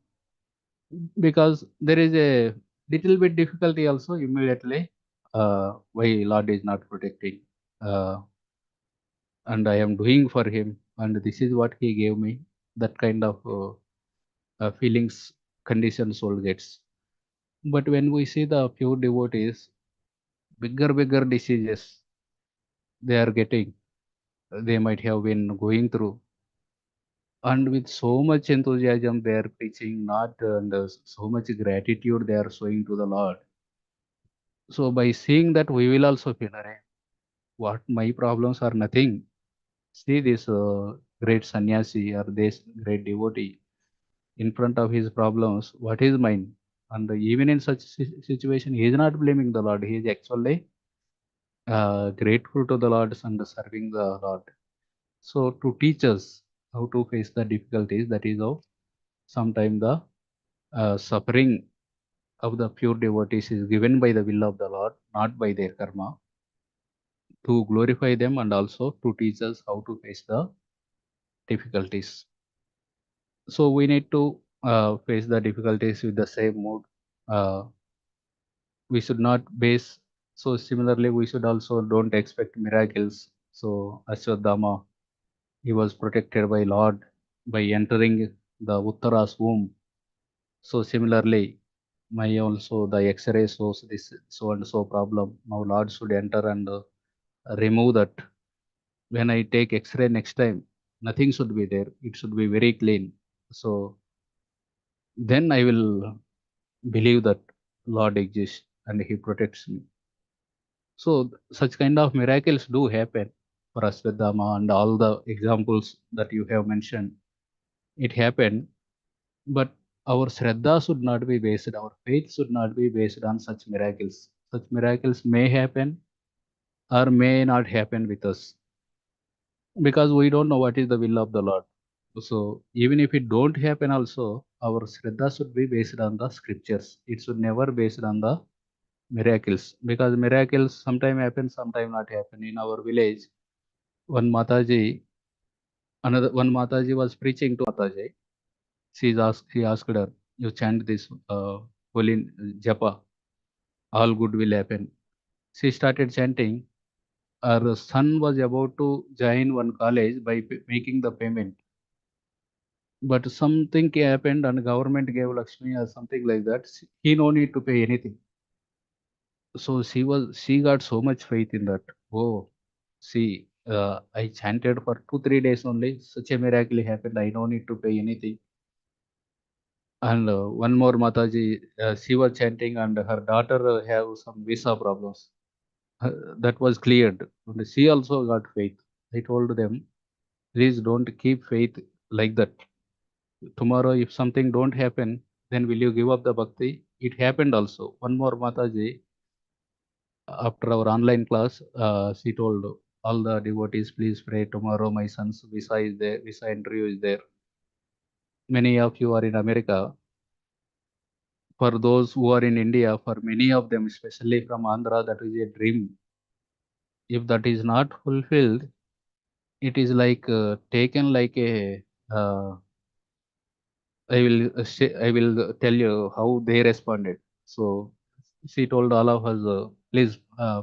because there is a little bit difficulty also immediately, why Lord is not protecting, and I am doing for him, and this is what he gave me. That kind of feelings, condition soul gets. But when we see the pure devotees, bigger diseases they are getting, they might have been going through, and with so much enthusiasm they are preaching, not and so much gratitude they are showing to the Lord. So by seeing that, we will also feel, what my problems are nothing. See this great sannyasi or this great devotee in front of his problems, what is mine? And even in such situation, he is not blaming the Lord. He is actually grateful to the Lord and serving the Lord. So to teach us how to face the difficulties, that is how sometimes the suffering of the pure devotees is given by the will of the Lord, not by their karma, to glorify them and also to teach us how to face the difficulties. So we need to face the difficulties with the same mood. We should not base. So similarly, we should also don't expect miracles. So Ashwadama, he was protected by Lord by entering the Uttara's womb. So similarly, my also the X-ray shows this so and so problem. Now Lord should enter and remove that. When I take X-ray next time, nothing should be there. It should be very clean. So then I will believe that Lord exists and He protects me. So such kind of miracles do happen for Ashwadama and all the examples that you have mentioned. It happened, but our Shraddha should not be based, our faith should not be based on such miracles. Such miracles may happen or may not happen with us because we don't know what is the will of the Lord. So even if it don't happen also, our Shraddha should be based on the scriptures. It should never based on the miracles, because miracles sometime happen, sometime not happen. In our village, one Mataji was preaching to Mataji. He asked her, you chant this holy Japa, all good will happen. She started chanting. Her son was about to join one college by making the payment. But something happened and government gave Lakshmi or something like that. He no need to pay anything. So she got so much faith in that. Oh, see, I chanted for 2-3 days only. Such a miracle happened. I don't need to pay anything. And one more Mataji, she was chanting, and her daughter have some visa problems. That was cleared. And she also got faith. I told them, please don't keep faith like that. Tomorrow, if something don't happen, then will you give up the bhakti? It happened also. One more Mataji, after our online class, she told all the devotees, please pray tomorrow. My son's visa is there. Visa interview is there. Many of you are in America. For those who are in India, for many of them, especially from Andhra, that is a dream. If that is not fulfilled, it is like taken like a. I will tell you how they responded. So she told all of us, please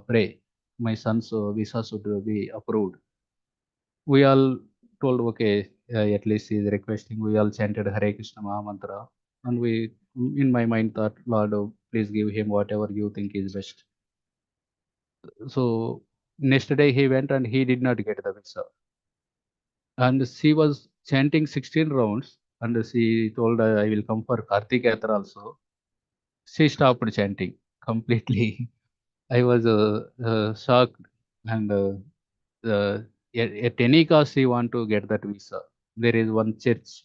pray. My son's visa should be approved. We all told, okay, at least he is requesting. We all chanted Hare Krishna Maha Mantra. And we, in my mind, thought, Lord, please give him whatever you think is best. So next day he went and he did not get the visa. And she was chanting 16 rounds. And she told, I will come for Kartik Yatra also. She stopped chanting completely. I was shocked. And at any cost, she want to get that visa. There is one church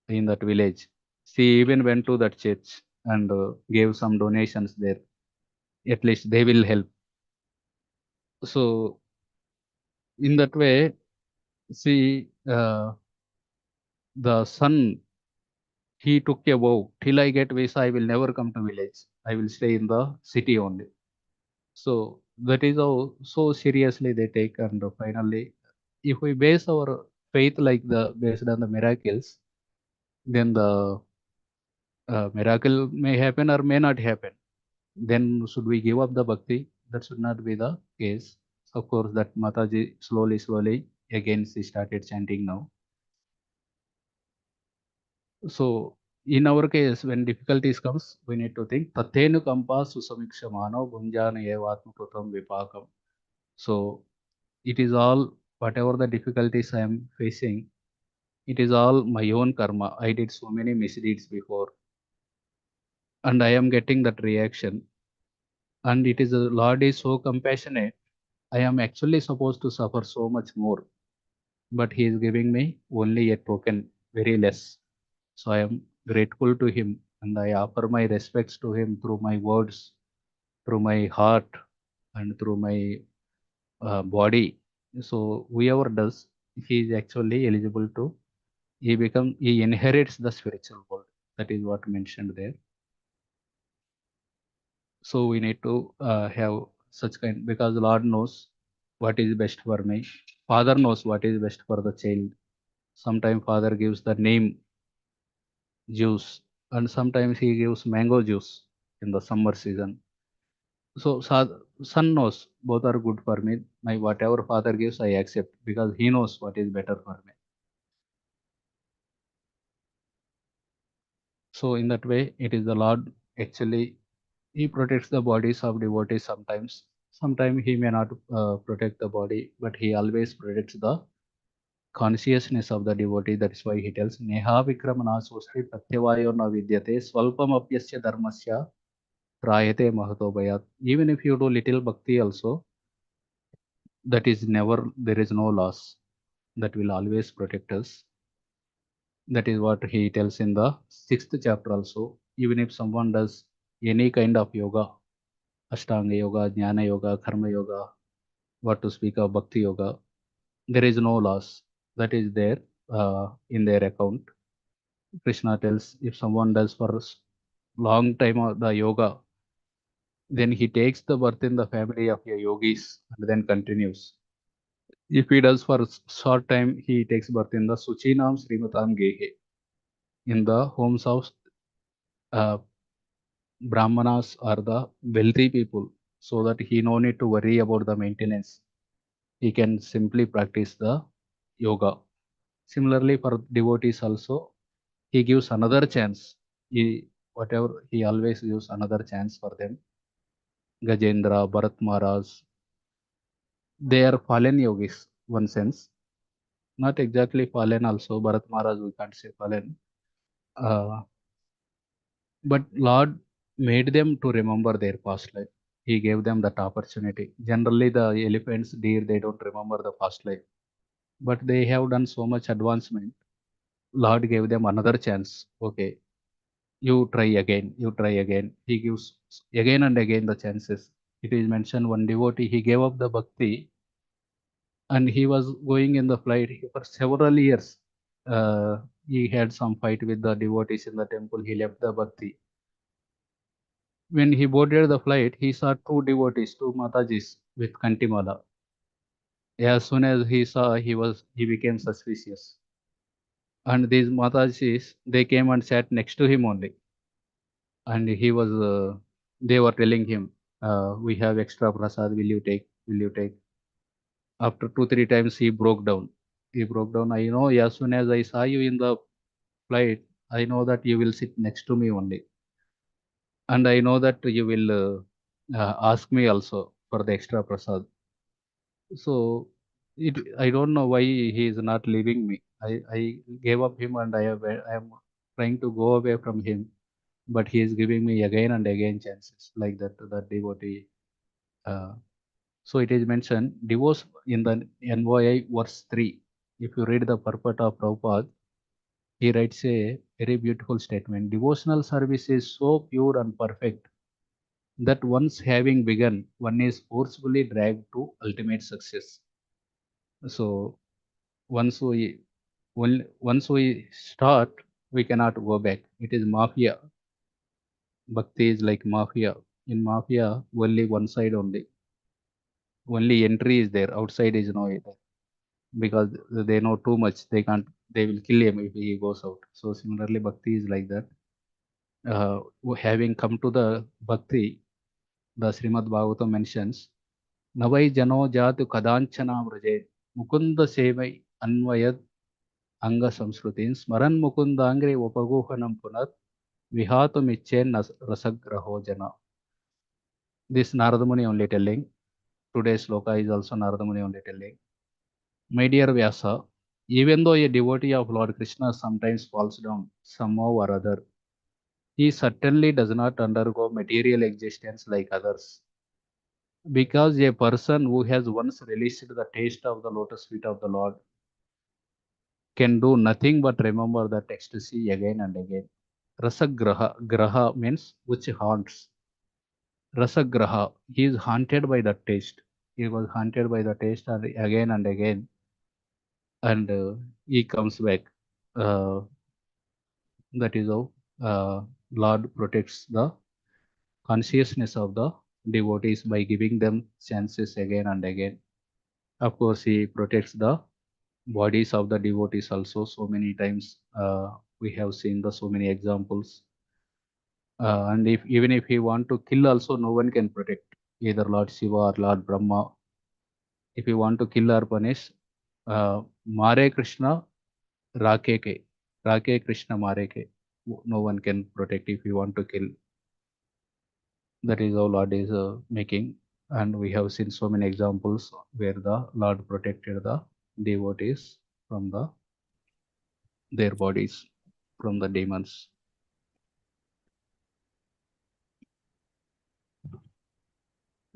in that village. She even went to that church and gave some donations there. At least they will help. So in that way, see, the son, he took a vow, till I get visa, I will never come to village. I will stay in the city only. So that is how so seriously they take. And finally, if we base our faith like based on the miracles, then the miracle may happen or may not happen. Then should we give up the bhakti? That should not be the case. Of course, that Mataji slowly again she started chanting now. So in our case, when difficulties comes, we need to think Tathenu kampa susamiksha mano gunjana evatma putam vipakam. So it is all, whatever the difficulties I am facing, it is all my own karma. I did so many misdeeds before, and I am getting that reaction. And it is the Lord is so compassionate. I am actually supposed to suffer so much more, but He is giving me only a token, very less. So I am grateful to Him, and I offer my respects to Him through my words, through my heart, and through my body. So whoever does, he is actually eligible to. He inherits the spiritual world. That is what mentioned there. So we need to have such kind, because Lord knows what is best for me. Father knows what is best for the child. Sometimes Father gives the name juice, and sometimes he gives mango juice in the summer season. So son knows both are good for me. My whatever Father gives, I accept, because he knows what is better for me. So in that way, it is the Lord actually, He protects the bodies of devotees sometimes. Sometimes He may not protect the body, but He always protects the consciousness of the devotee. That is why He tells, Neha vikramana sostri pratyavayo na vidyate swalpam apyasya dharmasya trayate mahato bhayat. Even if you do little bhakti also, that is never, there is no loss. That will always protect us. That is what he tells in the 6th chapter also. Even if someone does any kind of yoga, Ashtanga yoga, Jnana yoga, Karma yoga, what to speak of Bhakti yoga, there is no loss. That is there in their account. Krishna tells, if someone does for long time of the yoga, then he takes the birth in the family of your yogis and then continues. If he does for short time, he takes birth in the Suchinam Srimatam Gehe, in the homes of Brahmanas are the wealthy people, so that he no need to worry about the maintenance. He can simply practice the yoga. Similarly, for devotees also, he gives another chance. He always gives another chance for them. Gajendra, Bharat Maharaj, they are fallen yogis, one sense. Not exactly fallen also. Bharat Maharaj, we can't say fallen. But Lord made them to remember their past life. He gave them that opportunity. Generally, the elephants, deer, they don't remember the past life. But they have done so much advancement. Lord gave them another chance. Okay, you try again, you try again. He gives again and again the chances. It is mentioned one devotee, he gave up the bhakti and he was going in the flight for several years. he had some fight with the devotees in the temple. He left the Bhakti. When he boarded the flight, he saw two devotees, two Matajis with Kantimala. As soon as he saw, he became suspicious. And these Matajis, they came and sat next to him only. And they were telling him, we have extra prasad, will you take? Will you take? After 2-3 times, he broke down. I know, as soon as I saw you in the flight, I know that you will sit next to me only. And I know that you will ask me also for the extra prasad. So I don't know why he is not leaving me. I gave up him and I am trying to go away from him, but he is giving me again and again chances like that devotee. So it is mentioned, divorce in the NYI verse 3. If you read the purport of Prabhupada, he writes a very beautiful statement. Devotional service is so pure and perfect that once having begun, one is forcefully dragged to ultimate success. So once we start, we cannot go back. It is mafia. Bhakti is like mafia. In mafia, only one side only. Only entry is there. Outside is no either. Because they know too much. They will kill him if he goes out. So similarly, Bhakti is like that. Having come to the Bhakti, the Srimad Bhagavatam mentions, Navai Jano Jatu Kadanchana Vraje Mukunda Sevai Anvayad Anga Samsrutin Smaran Mukundangre Upaguhanam Punat Vihatum Ichen Rasagraho Jana. This Narada Muni only telling. Today's sloka is also Narada Muni only telling. My dear Vyasa, even though a devotee of Lord Krishna sometimes falls down somehow or other, he certainly does not undergo material existence like others. Because a person who has once relished the taste of the lotus feet of the Lord can do nothing but remember that ecstasy again and again. Rasagraha, graha means which haunts. Rasagraha, he is haunted by that taste. He was haunted by the taste again and again. And he comes back. That is how Lord protects the consciousness of the devotees by giving them chances again and again. Of course, he protects the bodies of the devotees also. So many times we have seen so many examples. And even if he want to kill also, no one can protect, either Lord Shiva or Lord Brahma. If he want to kill or punish, Mare Krishna, Rake Krishna Mare Ke. No one can protect if you want to kill. That is how Lord is making. And we have seen so many examples where the Lord protected the devotees from their bodies, from the demons.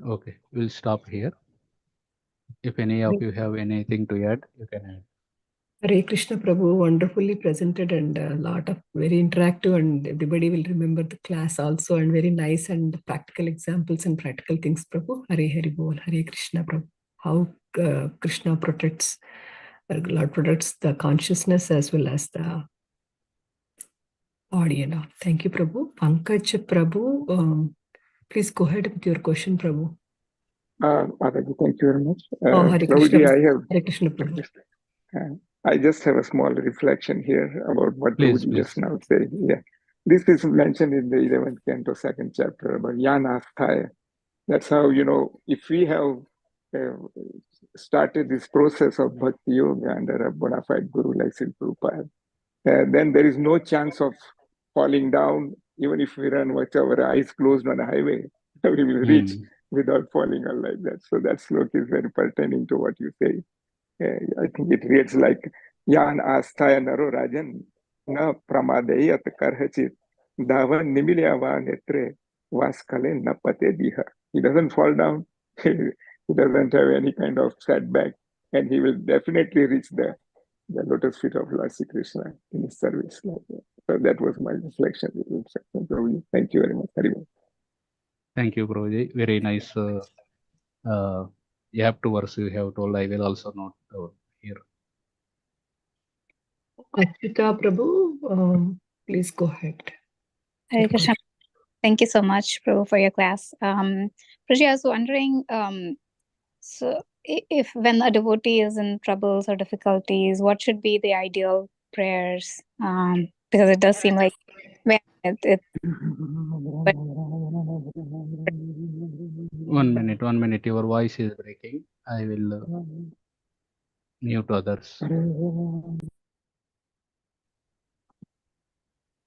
Okay, we'll stop here. If any of you have anything to add, you can add. Hare Krishna Prabhu, wonderfully presented and a lot of very interactive, and everybody will remember the class also, and very nice and practical examples and practical things, Prabhu. Hare Hare Bol, Hare Krishna Prabhu. How Krishna protects, Lord protects the consciousness as well as the body and all. Thank you, Prabhu. Pankaj Prabhu, please go ahead with your question, Prabhu. Mataji, thank you very much. Hare Krishna, Prabhuji, Hare Krishna Prabhu. I just have a small reflection here about what Please, Prabhuji just now said. Yeah, this is mentioned in the 11th canto, 2nd chapter about Yanasthaya. That's how, if we have started this process of Bhakti Yoga under a bona fide guru like Sri Prabhupada, then there is no chance of falling down. Even if we run with our eyes closed on a highway, we will reach without falling or like that. So that sloka is very pertaining to what you say. I think it reads like Yan Asthaya Naro Rajan Na Pramadeyat Karhachit Davan Nimilyava Netre Vaskale Na Pate Diha. He doesn't fall down, he doesn't have any kind of setback, and he will definitely reach the lotus feet of Lord Krishna in his service. So that was my reflection. Thank you very much. Thank you, Prabhuji. Very nice. You have to verse you have told. I will also note here. Achita Prabhu, please go ahead. Hare Krishna. Thank you so much, Prabhu, for your class. Prabhuji, I was wondering, so if when a devotee is in troubles or difficulties, what should be the ideal prayers? Because it does seem like when it 1 minute. Your voice is breaking. I will mute others.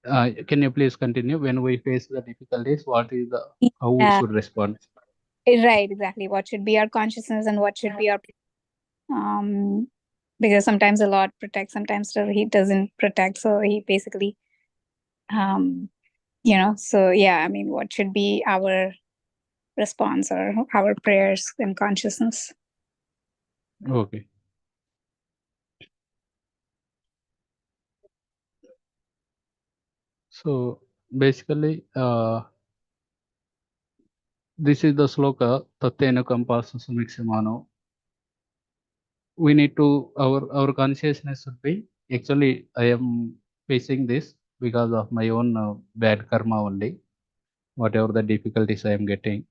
Can you please continue? When we face the difficulties, what is the how we should respond? right, exactly. What should be our consciousness and what should be our because sometimes the Lord protects, sometimes he doesn't protect. So he basically so yeah, I mean, what should be our response or our prayers and consciousness? Okay. So basically, this is the sloka Tattena Kampasa Sumiksimano. We need to our consciousness should be actually I am facing this because of my own bad karma only. Whatever the difficulties I am getting.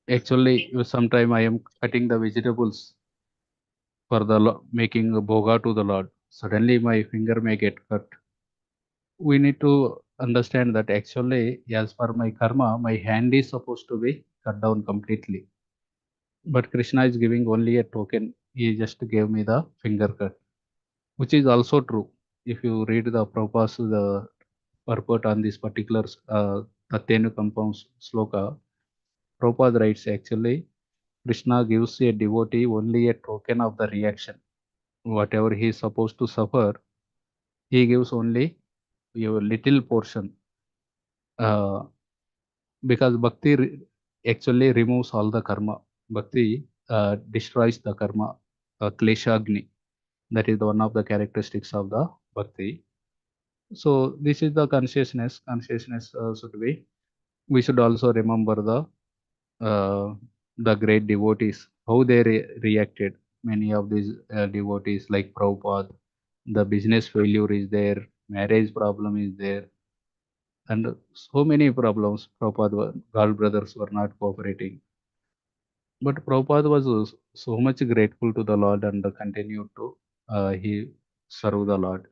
Actually, sometime I am cutting the vegetables for the making a bhoga to the Lord. Suddenly my finger may get cut. We need to understand that actually, as per my karma, my hand is supposed to be cut down completely. But Krishna is giving only a token. He just gave me the finger cut, which is also true. If you read the Prabhupada's the purport on this particular Tattenu compound sloka, Prabhupada writes actually, Krishna gives a devotee only a token of the reaction. Whatever he is supposed to suffer, he gives only a little portion. Because Bhakti actually removes all the karma. Bhakti destroys the karma, kleshagni. That is one of the characteristics of the Bhakti. So this is the consciousness. Consciousness should be. We should also remember the great devotees, how they reacted. Many of these devotees like Prabhupada, the business failure is there, marriage problem is there, and so many problems. Prabhupada, God brothers were not cooperating. But Prabhupada was so much grateful to the Lord and continued to he serve the Lord.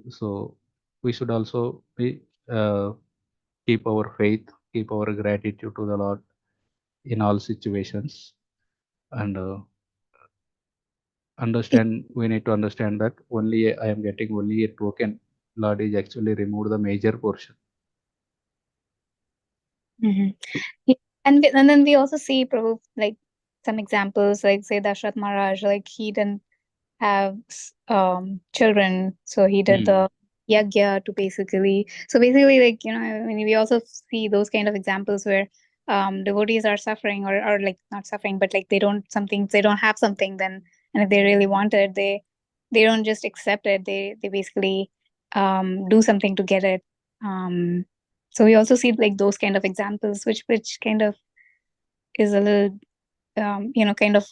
So we should also be keep our faith, keep our gratitude to the Lord in all situations, and we need to understand that only I am getting only a token. Lord is actually removed the major portion. Mm-hmm. And then we also see Prabhu, like some examples, like say Dashrath Maharaj, like he didn't have children, so he did the yagya to basically like I mean, we also see those kind of examples where devotees are suffering or like not suffering, but like they don't have something, then, and if they really want it, they don't just accept it, they basically do something to get it. So we also see like those kind of examples, which kind of is a little kind of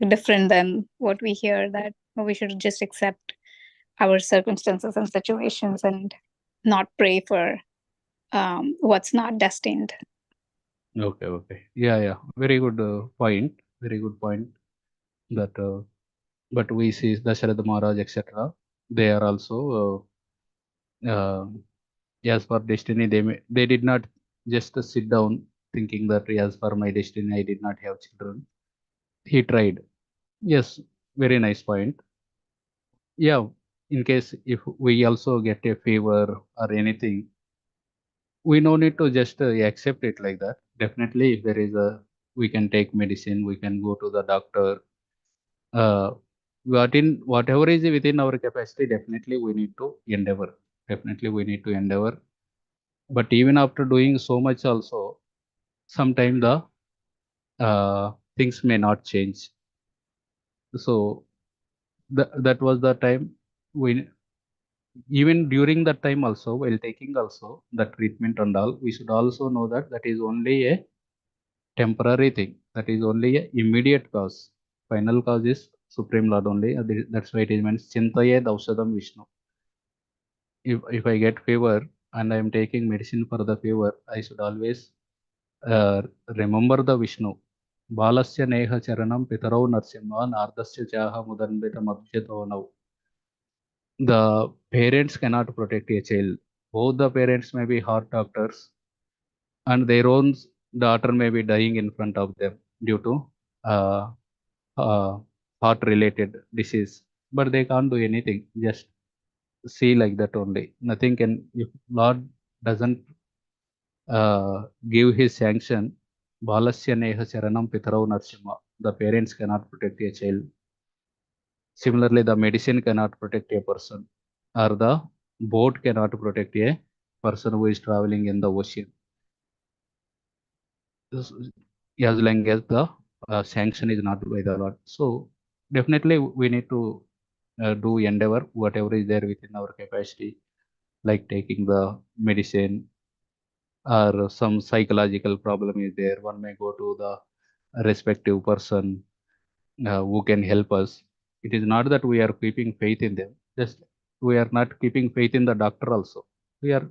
different than what we hear, that we should just accept our circumstances and situations and not pray for what's not destined. Okay. Yeah. Very good point. Very good point. That, but we see Dasharatha Maharaj, etc. They are also, as per destiny, they did not just sit down thinking that as per my destiny, I did not have children. He tried. Yes, very nice point. Yeah, in case if we also get a fever or anything, we no need to just accept it like that. Definitely, if there is we can take medicine, we can go to the doctor. Whatever is within our capacity, definitely we need to endeavor. Definitely we need to endeavor. But even after doing so much, also sometimes the things may not change. So that was the time we. Even during that time also, while taking also the treatment and all, we should also know that that is only a temporary thing. That is only a immediate cause. Final cause is Supreme Lord only. That's why it is meant Chintayed Ausadam Vishnu. If I get fever and I am taking medicine for the fever, I should always remember the Vishnu. Balasya Neha Charanam Pitarau Narsimha Nardasya Chaha Mudanbita Madhyato Now. The parents cannot protect a child. Both the parents may be heart doctors, and their own daughter may be dying in front of them due to uh, heart related disease, but they can't do anything. Just see like that only. Nothing can, if Lord doesn't give his sanction, Balasya Neha Charanam Pitarau Narsimha, the parents cannot protect a child. Similarly, the medicine cannot protect a person, or the boat cannot protect a person who is traveling in the ocean. As long as the sanction is not by the Lord. So definitely we need to do endeavor, whatever is there within our capacity, like taking the medicine, or some psychological problem is there. One may go to the respective person who can help us. It is not that we are keeping faith in them, just we are not keeping faith in the doctor also. We are,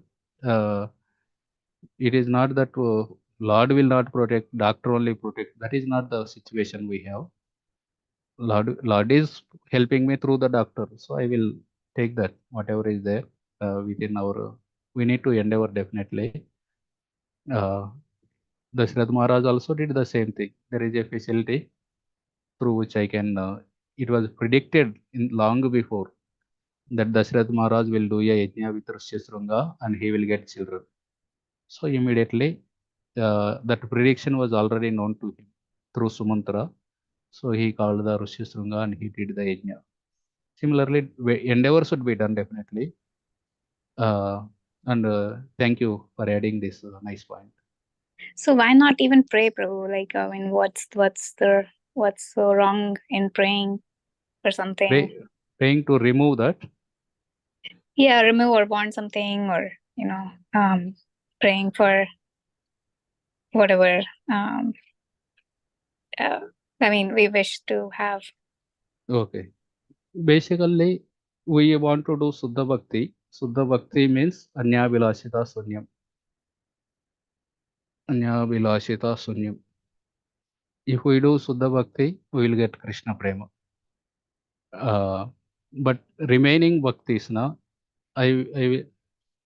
it is not that Lord will not protect, doctor only protect. That is not the situation we have. Lord is helping me through the doctor, so I will take that, whatever is there within our, we need to endeavor definitely. Dashrath Maharaj also did the same thing. There is a facility through which I can, it was predicted in long before that Dashrath Maharaj will do a yajna with Rishyasringa and he will get children. So immediately that prediction was already known to him through Sumantra. So he called the Rishyasringa and he did the yajna. Similarly, endeavor should be done definitely. And thank you for adding this nice point. So why not even pray, Prabhu? Like, I mean, what's so wrong in praying for something? Praying to remove that. Yeah, remove or want something, or praying for whatever. I mean, we wish to have. Okay. Basically, we want to do Suddha Bhakti. Suddha Bhakti means Anya Vilashita Sunyam. Anya Vilashita Sunyam. If we do Suddha Bhakti, we will get Krishna Prema. But remaining Bhaktis, na, I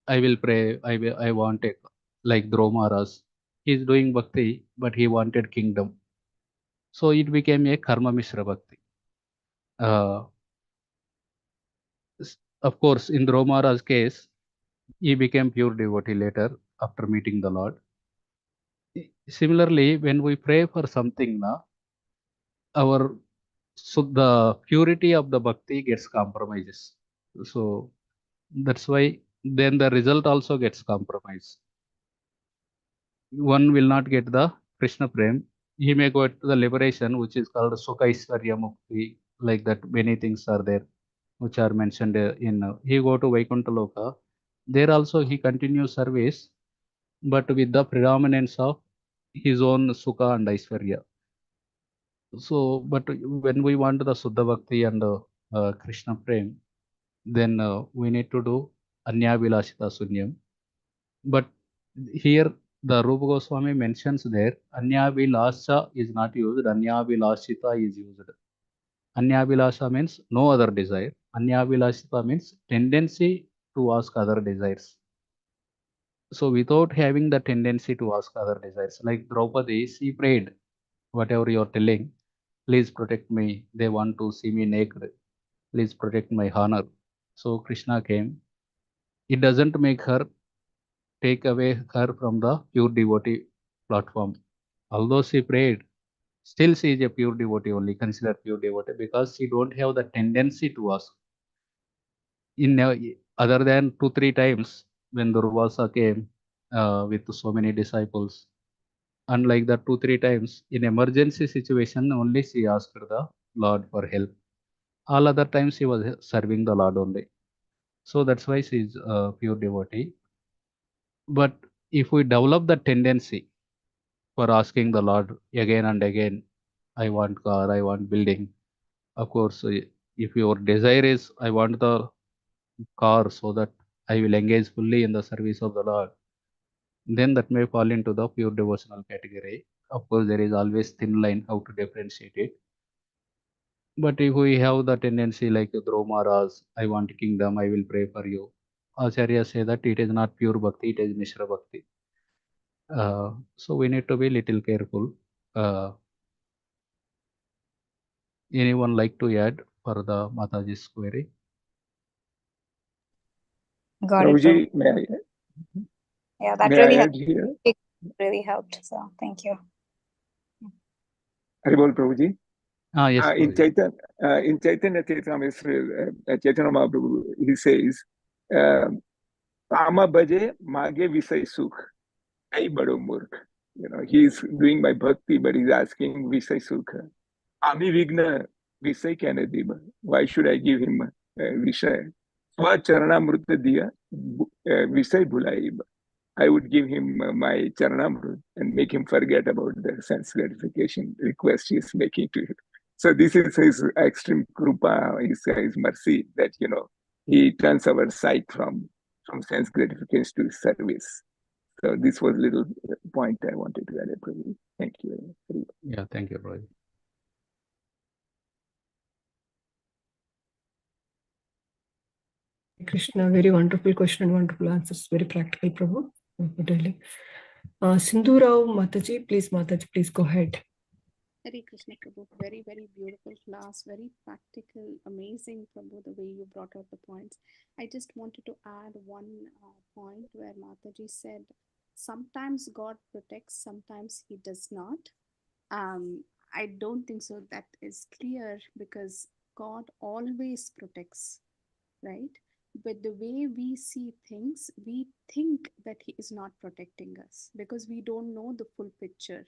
will pray, I want it, like Dhruva Maharaj. He is doing Bhakti, but he wanted kingdom. So it became a Karma Mishra Bhakti. Of course, in Dhruva Maharaj's case, he became pure devotee later after meeting the Lord. Similarly, when we pray for something, the purity of the bhakti gets compromises. So that's why then the result also gets compromised. One will not get the Krishna Prem. He may go to the liberation, which is called Sukha Aishwarya Mukti, like that. Many things are there, which are mentioned in. He go to Vaikuntha Loka. There also he continues service, but with the predominance of his own Sukha and Aishwarya. So, but when we want the Suddha Bhakti and Krishna Prem, then we need to do Anya Vilashita Sunyam. But here the Rupa Goswami mentions there, Anya Vilasha is not used, Anya Vilashita is used. Anya Vilasha means no other desire. Anya Vilashita means tendency to ask other desires. So without having the tendency to ask other desires, like Draupadi, she prayed, whatever you are telling, please protect me. They want to see me naked. Please protect my honor. So Krishna came. It doesn't make her take away her from the pure devotee platform. Although she prayed, still she is a pure devotee only, considered pure devotee, because she don't have the tendency to ask. In other than 2-3 times when Durvasa came with so many disciples, unlike that 2-3 times in emergency situation only she asked the Lord for help. All other times she was serving the Lord only. So that's why she is a pure devotee. But if we develop the tendency for asking the Lord again and again, I want car, I want building, Of course, if your desire is, I want the car so that I will engage fully in the service of the Lord, then that may fall into the pure devotional category. Of course, there is always thin line how to differentiate it. But if we have the tendency like Dhruva Maharaj, I want kingdom, I will pray for you. Acharya say that it is not pure bhakti, it is Mishra bhakti. So we need to be little careful. Anyone like to add for the Mataji's query? Got it, Prabhu. Prabhuji, may I? Yeah, that May really I helped. add here? It really helped. So thank you. Haribol Prabhuji. Yes, In Chaitanya Charitamrita, Chaitanya Mahaprabhu, he says, Kama bhaje mage visay sukh, ai bado murkh. You know, he is doing my bhakti, but he's asking visay sukh. Ami vigna visay kyane diba? Why should I give him visay? Swa charanamrita diya visay bhulaiba. I would give him my charanamrut and make him forget about the sense gratification request he is making to him. So this is his extreme krupa, his mercy that, you know, he turns our sight from sense gratification to service. So this was a little point I wanted to add. Thank you. Yeah, thank you, Prabhu. Krishna, very wonderful question and wonderful answers. Very practical, Prabhu. Sindhu Rao Mataji, please go ahead. Hare Krishna Prabhu, very, very beautiful class, very practical, amazing Prabhu, the way you brought out the points. I just wanted to add one point where Mataji said, sometimes God protects, sometimes he does not. I don't think so. That is clear because God always protects, right? But the way we see things, we think that he is not protecting us because we don't know the full picture.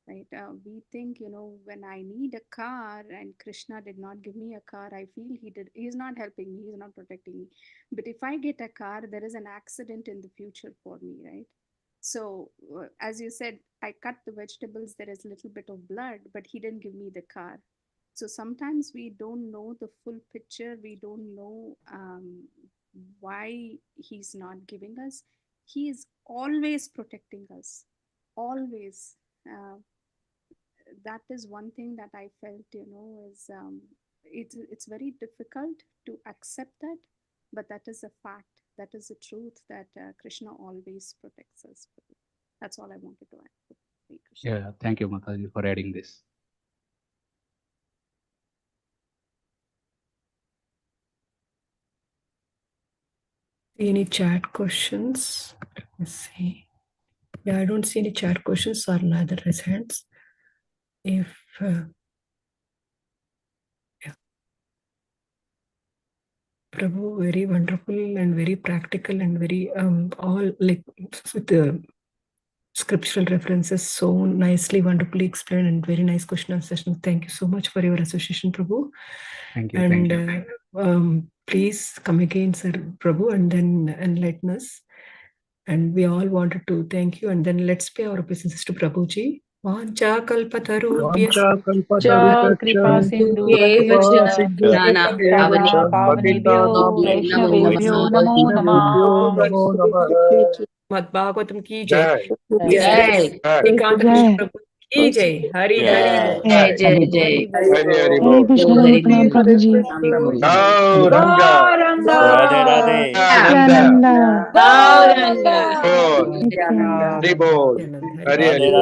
Right? We think, you know, when I need a car and Krishna did not give me a car, I feel he's not helping me, he's not protecting me. But if I get a car, there is an accident in the future for me, right? So as you said, I cut the vegetables, there is a little bit of blood, but he didn't give me the car. So sometimes we don't know the full picture. We don't know why he's not giving us. He is always protecting us, always. That is one thing that I felt, you know, is it's very difficult to accept that, but that is a fact. That is the truth that Krishna always protects us. That's all I wanted to add. Yeah, thank you, Mataji, for adding this. Any chat questions? Let me see. Yeah, I don't see any chat questions or neither raise hands. If Prabhu, very wonderful and very practical and very all like with the scriptural references so nicely, wonderfully explained and very nice question and session. Thank you so much for your association, Prabhu. Thank you. And thank you. Please come again, Sir Prabhu, and then enlighten us. And we all wanted to thank you. And then let's pay our obeisances to Prabhuji. Vancha kalpatarubhyas Kripa sindhu Vaishnavebhyo namo namah. Srimad Bhagavatam ki jai. Jai. Srikanth Krishna Prabhu ki jai. Hari Hari Bol. Jai, Jai, Jai. Hare Krishna Prabhuji. Gauranga. Radhe Radhe. Nityananda. Gauranga. Nityananda. Hari Hari.